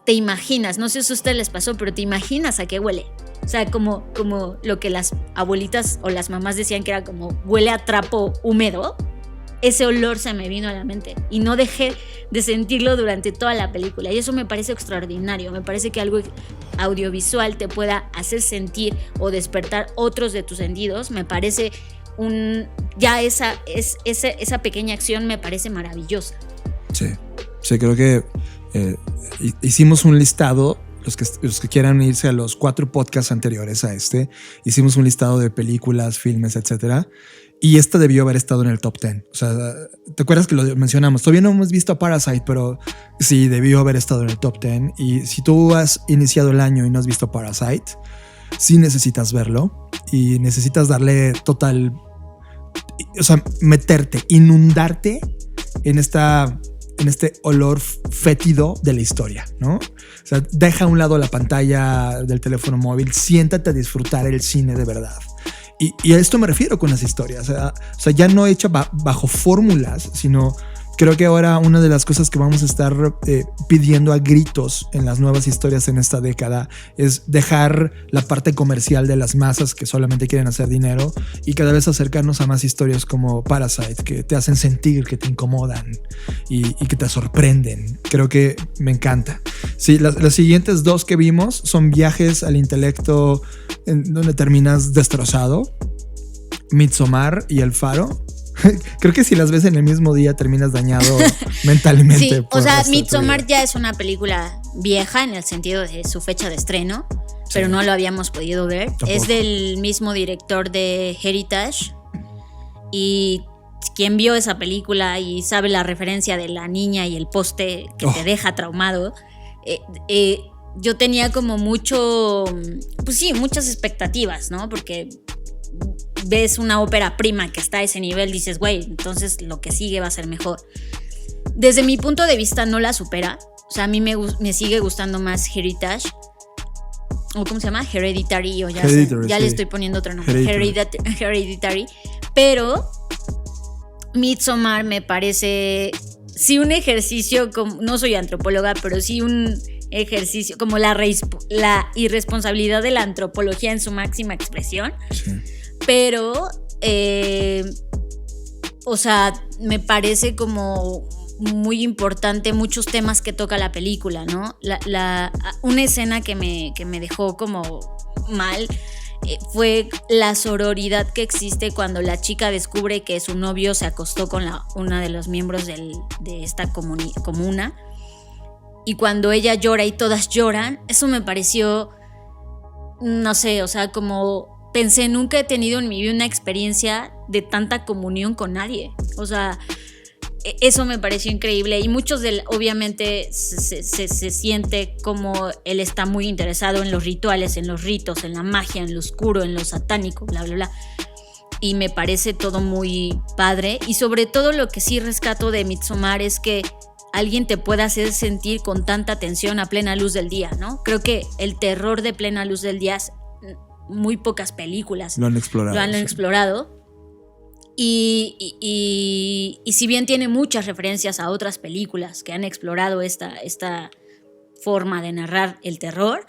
te imaginas, no sé si a ustedes les pasó, pero te imaginas a qué huele. O sea, como lo que las abuelitas o las mamás decían que era como huele a trapo húmedo. Ese olor se me vino a la mente y no dejé de sentirlo durante toda la película, y eso me parece extraordinario. Me parece que algo audiovisual te pueda hacer sentir o despertar otros de tus sentidos. Me parece esa pequeña acción me parece maravillosa. Sí, creo que hicimos un listado. Los que quieran irse a los 4 podcasts anteriores a este, hicimos un listado de películas, filmes, etcétera. Y esta debió haber estado en el top 10. O sea, ¿te acuerdas que lo mencionamos? Todavía no hemos visto a Parasite, pero sí, debió haber estado en el top 10. Y si tú has iniciado el año y no has visto Parasite, sí necesitas verlo. Y necesitas darle total... O sea, meterte, inundarte en este olor fétido de la historia, ¿no? O sea, deja a un lado la pantalla del teléfono móvil, siéntate a disfrutar el cine de verdad. Y a esto me refiero con las historias. O sea, ya no hecha bajo fórmulas, sino creo que ahora una de las cosas que vamos a estar pidiendo a gritos en las nuevas historias en esta década es dejar la parte comercial de las masas que solamente quieren hacer dinero y cada vez acercarnos a más historias como Parasite, que te hacen sentir, que te incomodan y que te sorprenden. Creo que me encanta. Sí, las siguientes 2 que vimos son viajes al intelecto en donde terminas destrozado. Midsommar y El Faro. Creo que si las ves en el mismo día terminas dañado mentalmente. Sí, o sea, Midsommar ya es una película vieja en el sentido de su fecha de estreno, pero no lo habíamos podido ver. Tampoco. Es del mismo director de Heritage, y quien vio esa película y sabe la referencia de la niña y el poste que te deja traumado, yo tenía como muchas expectativas, ¿no? Porque ves una ópera prima que está a ese nivel, dices, güey, entonces lo que sigue va a ser mejor. Desde mi punto de vista no la supera. O sea, a mí me sigue gustando más Heritage. ¿O cómo se llama? Hereditary. O ya le estoy poniendo otro nombre. Hereditary. Pero Midsommar me parece, sí, un ejercicio, no soy antropóloga, pero sí un ejercicio como la irresponsabilidad de la antropología en su máxima expresión. Sí. Pero, o sea, me parece como muy importante muchos temas que toca la película, ¿no? Una escena que me dejó como mal fue la sororidad que existe cuando la chica descubre que su novio se acostó con una de los miembros de esta comuna. Y cuando ella llora y todas lloran, eso me pareció, no sé, o sea, como... Pensé, nunca he tenido en mi vida una experiencia de tanta comunión con nadie. O sea, eso me pareció increíble. Y muchos obviamente se siente como él está muy interesado en los rituales, en los ritos, en la magia, en lo oscuro, en lo satánico, bla, bla, bla. Y me parece todo muy padre. Y sobre todo lo que sí rescato de Midsommar es que alguien te pueda hacer sentir con tanta tensión a plena luz del día, ¿no? Creo que el terror de plena luz del día es... muy pocas películas lo han explorado. Y si bien tiene muchas referencias a otras películas que han explorado esta forma de narrar el terror,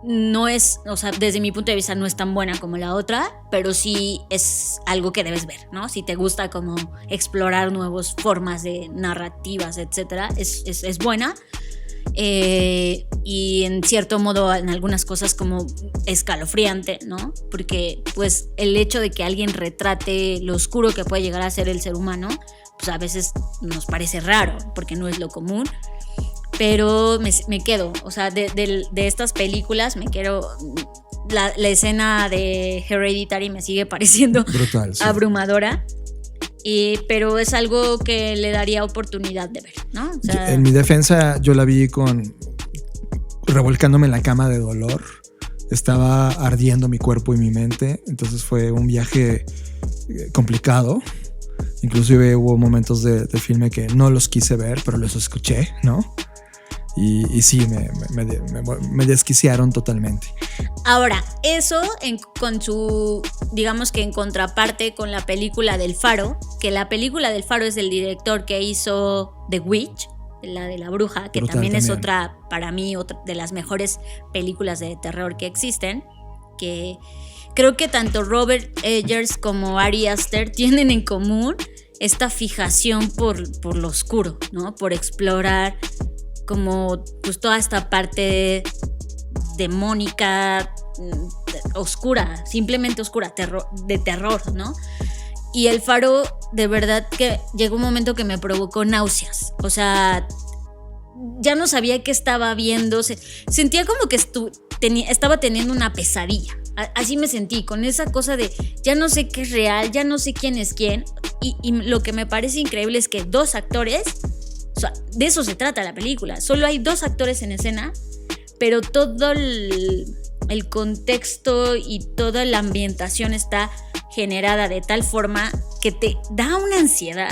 no es, o sea, desde mi punto de vista no es tan buena como la otra, pero sí es algo que debes ver, ¿no? Si te gusta como explorar nuevas formas de narrativas, etcétera, es buena. Y en cierto modo en algunas cosas como escalofriante, ¿no? Porque pues el hecho de que alguien retrate lo oscuro que puede llegar a ser el ser humano, pues a veces nos parece raro porque no es lo común, pero me quedo, o sea, de estas películas me quedo la escena de Hereditary me sigue pareciendo brutal, sí. abrumadora. Pero es algo que le daría oportunidad de ver, ¿no? O sea, en mi defensa, yo la vi revolcándome en la cama de dolor. Estaba ardiendo mi cuerpo y mi mente. Entonces fue un viaje complicado. Inclusive hubo momentos de filme que no los quise ver, pero los escuché, ¿no? Y sí, me desquiciaron totalmente. Ahora, eso con su, digamos que en contraparte con la película del Faro, que la película del Faro es del director que hizo The Witch, la de la bruja, que también es otra, para mí, otra de las mejores películas de terror que existen, que creo que tanto Robert Eggers como Ari Aster tienen en común esta fijación por lo oscuro, ¿no? Por explorar como pues toda esta parte demónica, oscura, simplemente oscura, de terror, ¿no? Y el Faro, de verdad que llegó un momento que me provocó náuseas. O sea, ya no sabía qué estaba viendo. Sentía como que estaba teniendo una pesadilla. Así me sentí, con esa cosa de ya no sé qué es real, ya no sé quién es quién. Y lo que me parece increíble es que 2 actores, o sea, de eso se trata la película. Solo hay 2 actores en escena, pero todo el contexto y toda la ambientación está generada de tal forma que te da una ansiedad.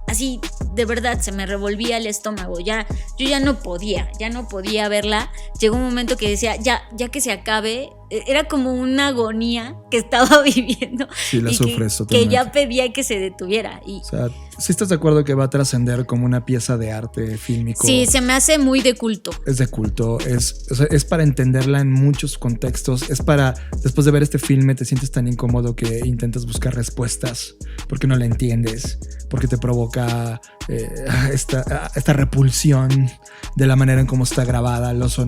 Así, de verdad, se me revolvía el estómago. Yo ya no podía verla. Llegó un momento que decía, ya que se acabe. Era como una agonía que estaba viviendo. Sí, la sufres totalmente. Que ya pedía que se detuviera. O sea, ¿sí estás de acuerdo que va a trascender como una pieza de arte fílmico? Sí, se me hace muy de culto. Es de culto. Es para entenderla en muchos contextos. Es para, después de ver este filme, te sientes tan incómodo que intentas buscar respuestas porque no la entiendes, porque te provoca esta repulsión de la manera en cómo está grabada, los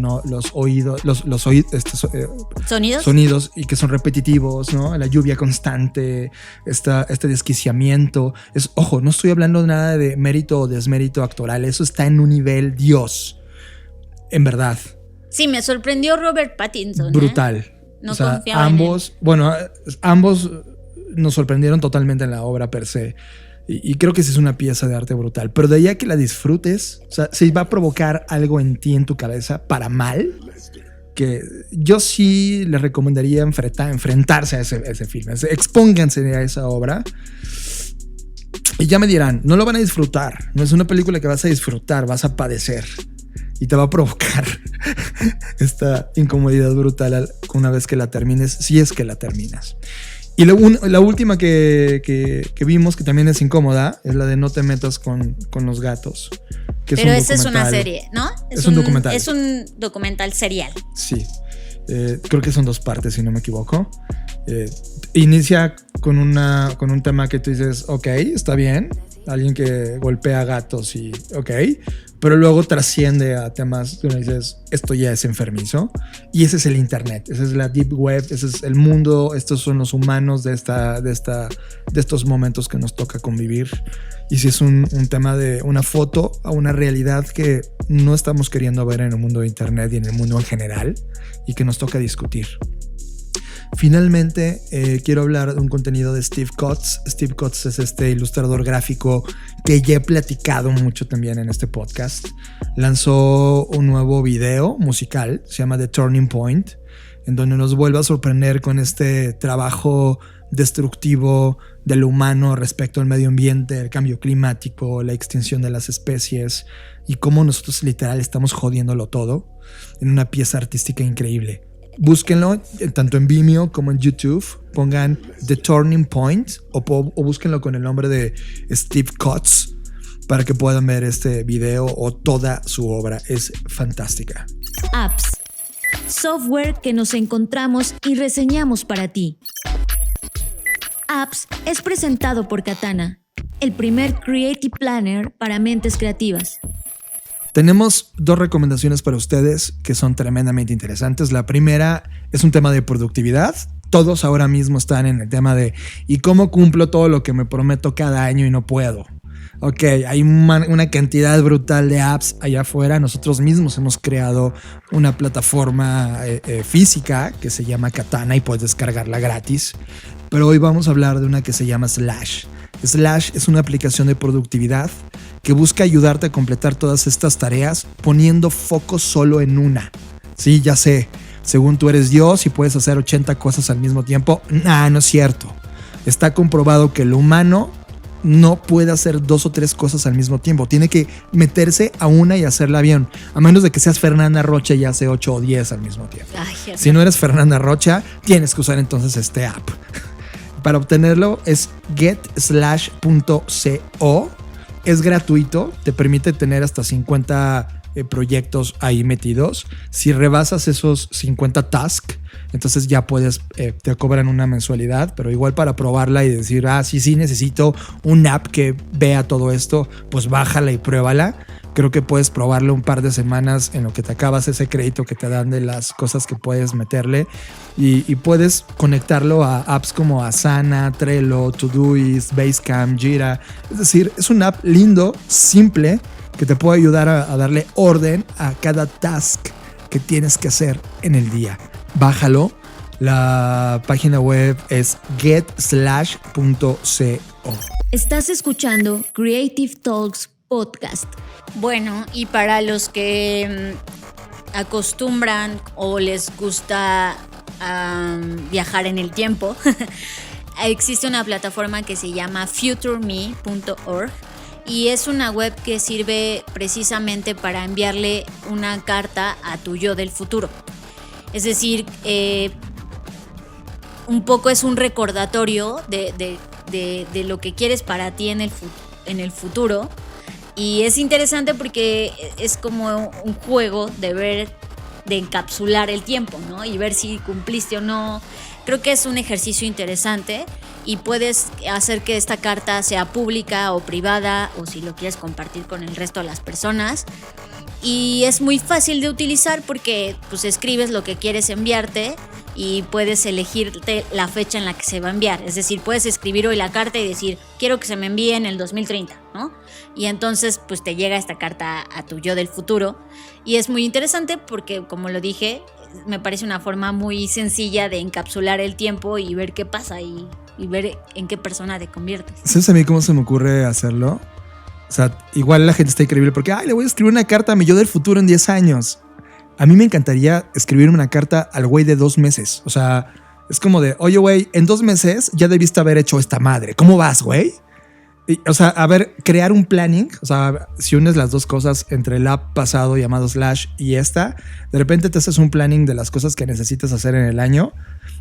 oídos, sonidos y que son repetitivos, ¿no? La lluvia constante, este desquiciamiento. Ojo, no estoy hablando nada de mérito o desmérito actoral, eso está en un nivel Dios, en verdad. Sí, me sorprendió Robert Pattinson. Brutal. No confiaba ambos, ambos nos sorprendieron totalmente en la obra per se. Y creo que esa es una pieza de arte brutal. Pero de ahí a que la disfrutes, o sea, si va a provocar algo en ti, en tu cabeza, para mal, que yo sí les recomendaría enfrentarse a ese filme. Expónganse a esa obra. Y ya me dirán, no lo van a disfrutar. No es una película que vas a disfrutar, vas a padecer. Y te va a provocar esta incomodidad brutal una vez que la termines, si es que la terminas. Y la última que vimos, que también es incómoda, es la de No te metas con los gatos. Pero esa es una serie, ¿no? Es un documental. Es un documental serial. Sí. Creo que son 2 partes, si no me equivoco. Inicia con un tema que tú dices, ok, está bien. Alguien que golpea gatos y ok. Pero luego trasciende a temas que uno dices, esto ya es enfermizo. Y ese es el internet, esa es la deep web, ese es el mundo, estos son los humanos de estos momentos que nos toca convivir. Y si es un tema de una foto a una realidad que no estamos queriendo ver en el mundo de internet y en el mundo en general y que nos toca discutir. Finalmente, quiero hablar de un contenido de Steve Kotz. Steve Kotz es este ilustrador gráfico que ya he platicado mucho también en este podcast. Lanzó un nuevo video musical, se llama The Turning Point, en donde nos vuelve a sorprender con este trabajo destructivo de lo humano respecto al medio ambiente, el cambio climático, la extinción de las especies y cómo nosotros literal estamos jodiéndolo todo en una pieza artística increíble. Búsquenlo tanto en Vimeo como en YouTube. Pongan The Turning Point o búsquenlo con el nombre de Steve Kotz para que puedan ver este video o toda su obra. Es fantástica. Apps. Software que nos encontramos y reseñamos para ti. Apps es presentado por Katana, el primer Creative Planner para mentes creativas. Tenemos 2 recomendaciones para ustedes que son tremendamente interesantes. La primera es un tema de productividad. Todos ahora mismo están en el tema de ¿y cómo cumplo todo lo que me prometo cada año y no puedo? Ok, hay una cantidad brutal de apps allá afuera. Nosotros mismos hemos creado una plataforma física que se llama Katana y puedes descargarla gratis. Pero hoy vamos a hablar de una que se llama Slash. Slash es una aplicación de productividad que busca ayudarte a completar todas estas tareas poniendo foco solo en una. Sí, ya sé, según tú eres Dios y puedes hacer 80 cosas al mismo tiempo. Nah, no es cierto. Está comprobado que el humano no puede hacer 2 o 3 cosas al mismo tiempo. Tiene que meterse a una y hacerla bien. A menos de que seas Fernanda Rocha y hace 8 o 10 al mismo tiempo. Ay, si no eres Fernanda Rocha, tienes que usar entonces este app. Para obtenerlo es getslash.co. Es gratuito. Te permite tener hasta 50 proyectos ahí metidos. Si rebasas esos 50 tasks, entonces ya puedes, te cobran una mensualidad, pero igual para probarla y decir, sí, necesito un app que vea todo esto, pues bájala y pruébala. Creo que puedes probarlo un par de semanas en lo que te acabas ese crédito que te dan de las cosas que puedes meterle y puedes conectarlo a apps como Asana, Trello, Todoist, Basecamp, Jira. Es decir, es un app lindo, simple, que te puede ayudar a darle orden a cada task que tienes que hacer en el día. Bájalo. La página web es getslash.co. Estás escuchando Creative Talks Podcast. Bueno, y para los que acostumbran o les gusta viajar en el tiempo, existe una plataforma que se llama futureme.org. Y es una web que sirve precisamente para enviarle una carta a tu yo del futuro. Es decir, un poco es un recordatorio de lo que quieres para ti en el futuro. Y es interesante porque es como un juego de encapsular el tiempo, ¿no? Y ver si cumpliste o no. Creo que es un ejercicio interesante y puedes hacer que esta carta sea pública o privada, o si lo quieres compartir con el resto de las personas. Y es muy fácil de utilizar porque pues escribes lo que quieres enviarte y puedes elegirte la fecha en la que se va a enviar. Es decir, puedes escribir hoy la carta y decir, quiero que se me envíe en el 2030, ¿no? Y entonces pues te llega esta carta a tu yo del futuro. Y es muy interesante porque, como lo dije, me parece una forma muy sencilla de encapsular el tiempo y ver qué pasa y ver en qué persona te conviertes. ¿Sabes a mí cómo se me ocurre hacerlo? O sea, igual la gente está increíble porque le voy a escribir una carta a mi yo del futuro en 10 años. A mí me encantaría escribirme una carta al güey de 2 meses. O sea, es como de, oye, güey, en 2 meses ya debiste haber hecho esta madre. ¿Cómo vas, güey? O sea, a ver, crear un planning. O sea, si unes las dos cosas entre el app pasado llamado Slash y esta, de repente te haces un planning de las cosas que necesitas hacer en el año.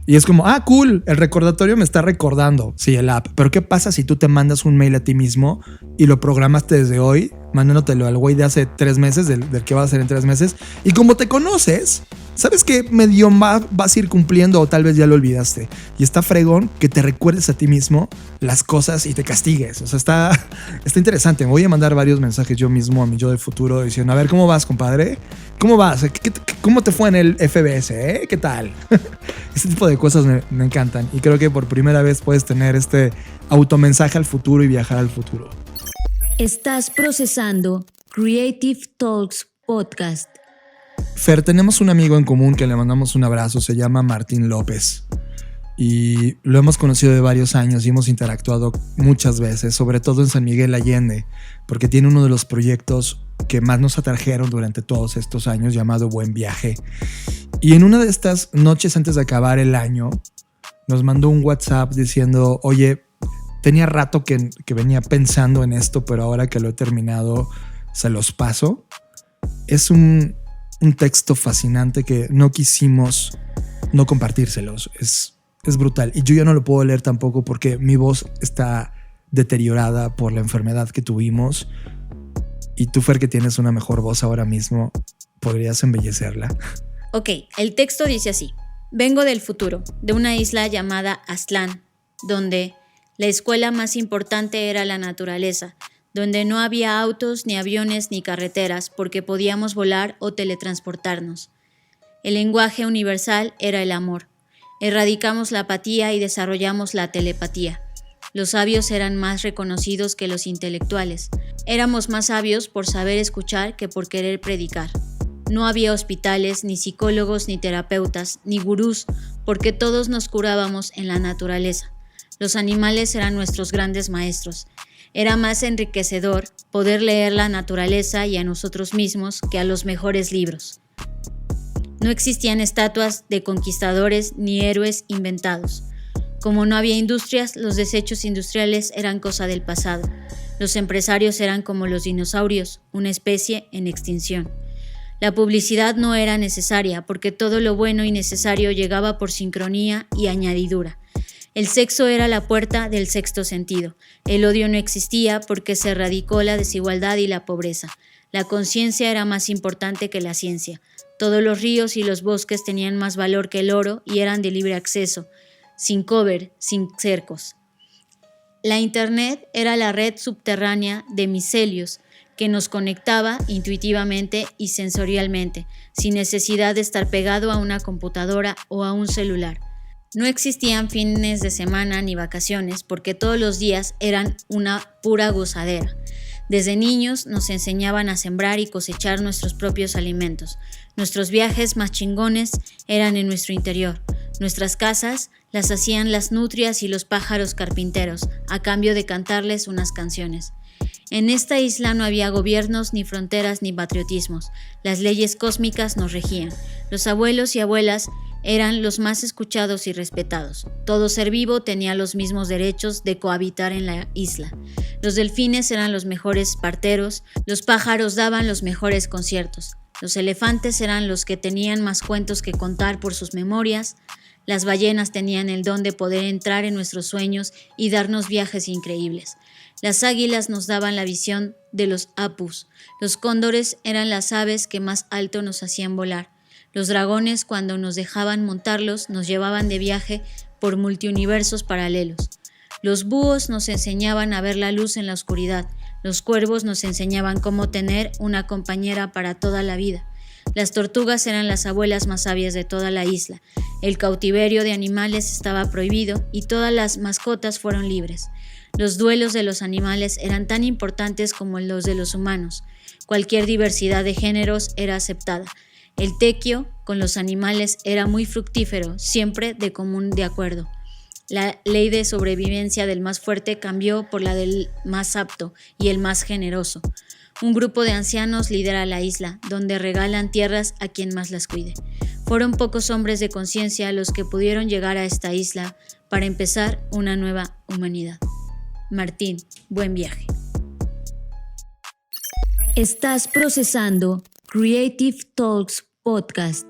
Y es como, cool, el recordatorio me está recordando. Sí, el app. Pero ¿qué pasa si tú te mandas un mail a ti mismo y lo programaste desde hoy, mandándotelo al güey de hace 3 meses, del que va a ser en 3 meses? Y como te conoces, sabes que medio vas a ir cumpliendo o tal vez ya lo olvidaste. Y está fregón que te recuerdes a ti mismo las cosas y te castigues. O sea, está interesante. Me voy a mandar varios mensajes yo mismo a mi yo del futuro diciendo, a ver, ¿cómo vas, compadre? ¿Cómo vas? ¿Cómo te fue en el FBS? ¿Qué tal? Este tipo de cosas me encantan. Y creo que por primera vez puedes tener este automensaje al futuro y viajar al futuro. Estás procesando Creative Talks Podcast. Fer, tenemos un amigo en común que le mandamos un abrazo. Se llama Martín López. Y lo hemos conocido de varios años y hemos interactuado muchas veces, sobre todo en San Miguel Allende, porque tiene uno de los proyectos que más nos atrajeron durante todos estos años, llamado Buen Viaje. Y en una de estas noches antes de acabar el año, nos mandó un WhatsApp diciendo, oye, tenía rato que venía pensando en esto, pero ahora que lo he terminado, se los paso. Es un texto fascinante que no quisimos no compartírselos. Es brutal. Y yo ya no lo puedo leer tampoco porque mi voz está deteriorada por la enfermedad que tuvimos. Y tú, Fer, que tienes una mejor voz ahora mismo, ¿podrías embellecerla? Ok, el texto dice así. Vengo del futuro, de una isla llamada Aztlán, donde la escuela más importante era la naturaleza, donde no había autos, ni aviones, ni carreteras, porque podíamos volar o teletransportarnos. El lenguaje universal era el amor. Erradicamos la apatía y desarrollamos la telepatía. Los sabios eran más reconocidos que los intelectuales. Éramos más sabios por saber escuchar que por querer predicar. No había hospitales, ni psicólogos, ni terapeutas, ni gurús, porque todos nos curábamos en la naturaleza. Los animales eran nuestros grandes maestros. Era más enriquecedor poder leer la naturaleza y a nosotros mismos que a los mejores libros. No existían estatuas de conquistadores ni héroes inventados. Como no había industrias, los desechos industriales eran cosa del pasado. Los empresarios eran como los dinosaurios, una especie en extinción. La publicidad no era necesaria porque todo lo bueno y necesario llegaba por sincronía y añadidura. El sexo era la puerta del sexto sentido. El odio no existía porque se erradicó la desigualdad y la pobreza. La conciencia era más importante que la ciencia. Todos los ríos y los bosques tenían más valor que el oro y eran de libre acceso, sin cover, sin cercos. La Internet era la red subterránea de micelios que nos conectaba intuitivamente y sensorialmente, sin necesidad de estar pegado a una computadora o a un celular. No existían fines de semana ni vacaciones porque todos los días eran una pura gozadera. Desde niños nos enseñaban a sembrar y cosechar nuestros propios alimentos. Nuestros viajes más chingones eran en nuestro interior. Nuestras casas las hacían las nutrias y los pájaros carpinteros, a cambio de cantarles unas canciones. En esta isla no había gobiernos, ni fronteras, ni patriotismos. Las leyes cósmicas nos regían. Los abuelos y abuelas eran los más escuchados y respetados. Todo ser vivo tenía los mismos derechos de cohabitar en la isla. Los delfines eran los mejores parteros, los pájaros daban los mejores conciertos. Los elefantes eran los que tenían más cuentos que contar por sus memorias. Las ballenas tenían el don de poder entrar en nuestros sueños y darnos viajes increíbles. Las águilas nos daban la visión de los apus. Los cóndores eran las aves que más alto nos hacían volar. Los dragones, cuando nos dejaban montarlos, nos llevaban de viaje por multiuniversos paralelos. Los búhos nos enseñaban a ver la luz en la oscuridad. Los cuervos nos enseñaban cómo tener una compañera para toda la vida. Las tortugas eran las abuelas más sabias de toda la isla. El cautiverio de animales estaba prohibido y todas las mascotas fueron libres. Los duelos de los animales eran tan importantes como los de los humanos. Cualquier diversidad de géneros era aceptada. El tequio con los animales era muy fructífero, siempre de común de acuerdo. La ley de sobrevivencia del más fuerte cambió por la del más apto y el más generoso. Un grupo de ancianos lidera la isla, donde regalan tierras a quien más las cuide. Fueron pocos hombres de conciencia los que pudieron llegar a esta isla para empezar una nueva humanidad. Martín, buen viaje. Estás procesando Creative Talks Podcast.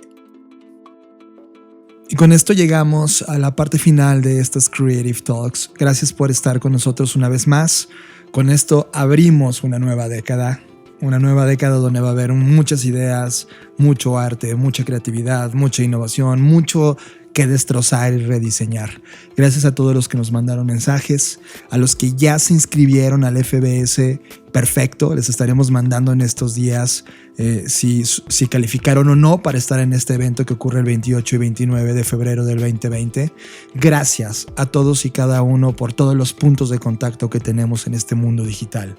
Y con esto llegamos a la parte final de estas Creative Talks. Gracias por estar con nosotros una vez más. Con esto abrimos una nueva década donde va a haber muchas ideas, mucho arte, mucha creatividad, mucha innovación, mucho que destrozar y rediseñar. Gracias a todos los que nos mandaron mensajes, a los que ya se inscribieron al FBS, perfecto, les estaremos mandando en estos días si calificaron o no para estar en este evento que ocurre el 28 y 29 de febrero del 2020. Gracias a todos y cada uno por todos los puntos de contacto que tenemos en este mundo digital.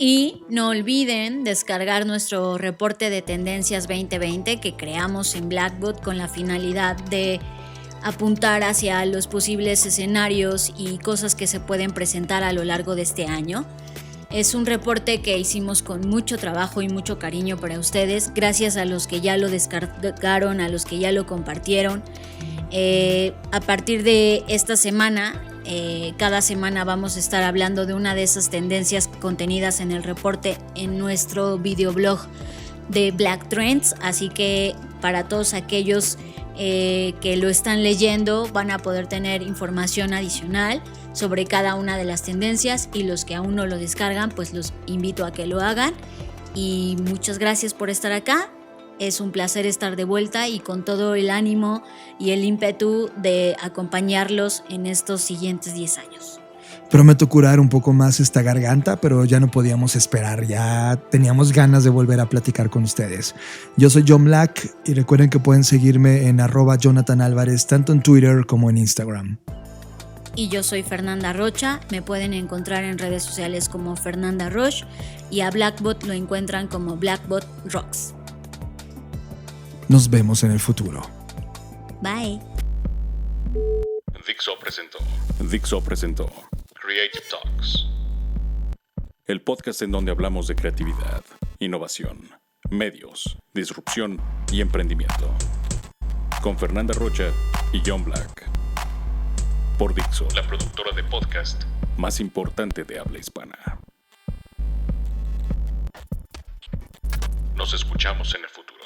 Y no olviden descargar nuestro reporte de tendencias 2020 que creamos en Blackboard con la finalidad de apuntar hacia los posibles escenarios y cosas que se pueden presentar a lo largo de este año. Es un reporte que hicimos con mucho trabajo y mucho cariño para ustedes. Gracias a los que ya lo descargaron, a los que ya lo compartieron. A partir de esta semana, cada semana vamos a estar hablando de una de esas tendencias contenidas en el reporte en nuestro videoblog de Black Trends. Así que para todos aquellos que lo están leyendo van a poder tener información adicional sobre cada una de las tendencias, y los que aún no lo descargan, pues los invito a que lo hagan. Y muchas gracias por estar acá. Es un placer estar de vuelta y con todo el ánimo y el ímpetu de acompañarlos en estos siguientes 10 años. Prometo curar un poco más esta garganta, pero ya no podíamos esperar, ya teníamos ganas de volver a platicar con ustedes. Yo soy John Black y recuerden que pueden seguirme en @JonathanAlvarez tanto en Twitter como en Instagram. y yo soy Fernanda Rocha. Me pueden encontrar en redes sociales como Fernanda Roche y a Blackbot lo encuentran como Blackbot Rocks. Nos vemos en el futuro. Bye. Dixo presentó Creative Talks, el podcast en donde hablamos de creatividad, innovación, medios, disrupción y emprendimiento. Con Fernanda Rocha y John Black. Por Dixo, la productora de podcast más importante de habla hispana. Nos escuchamos en el futuro.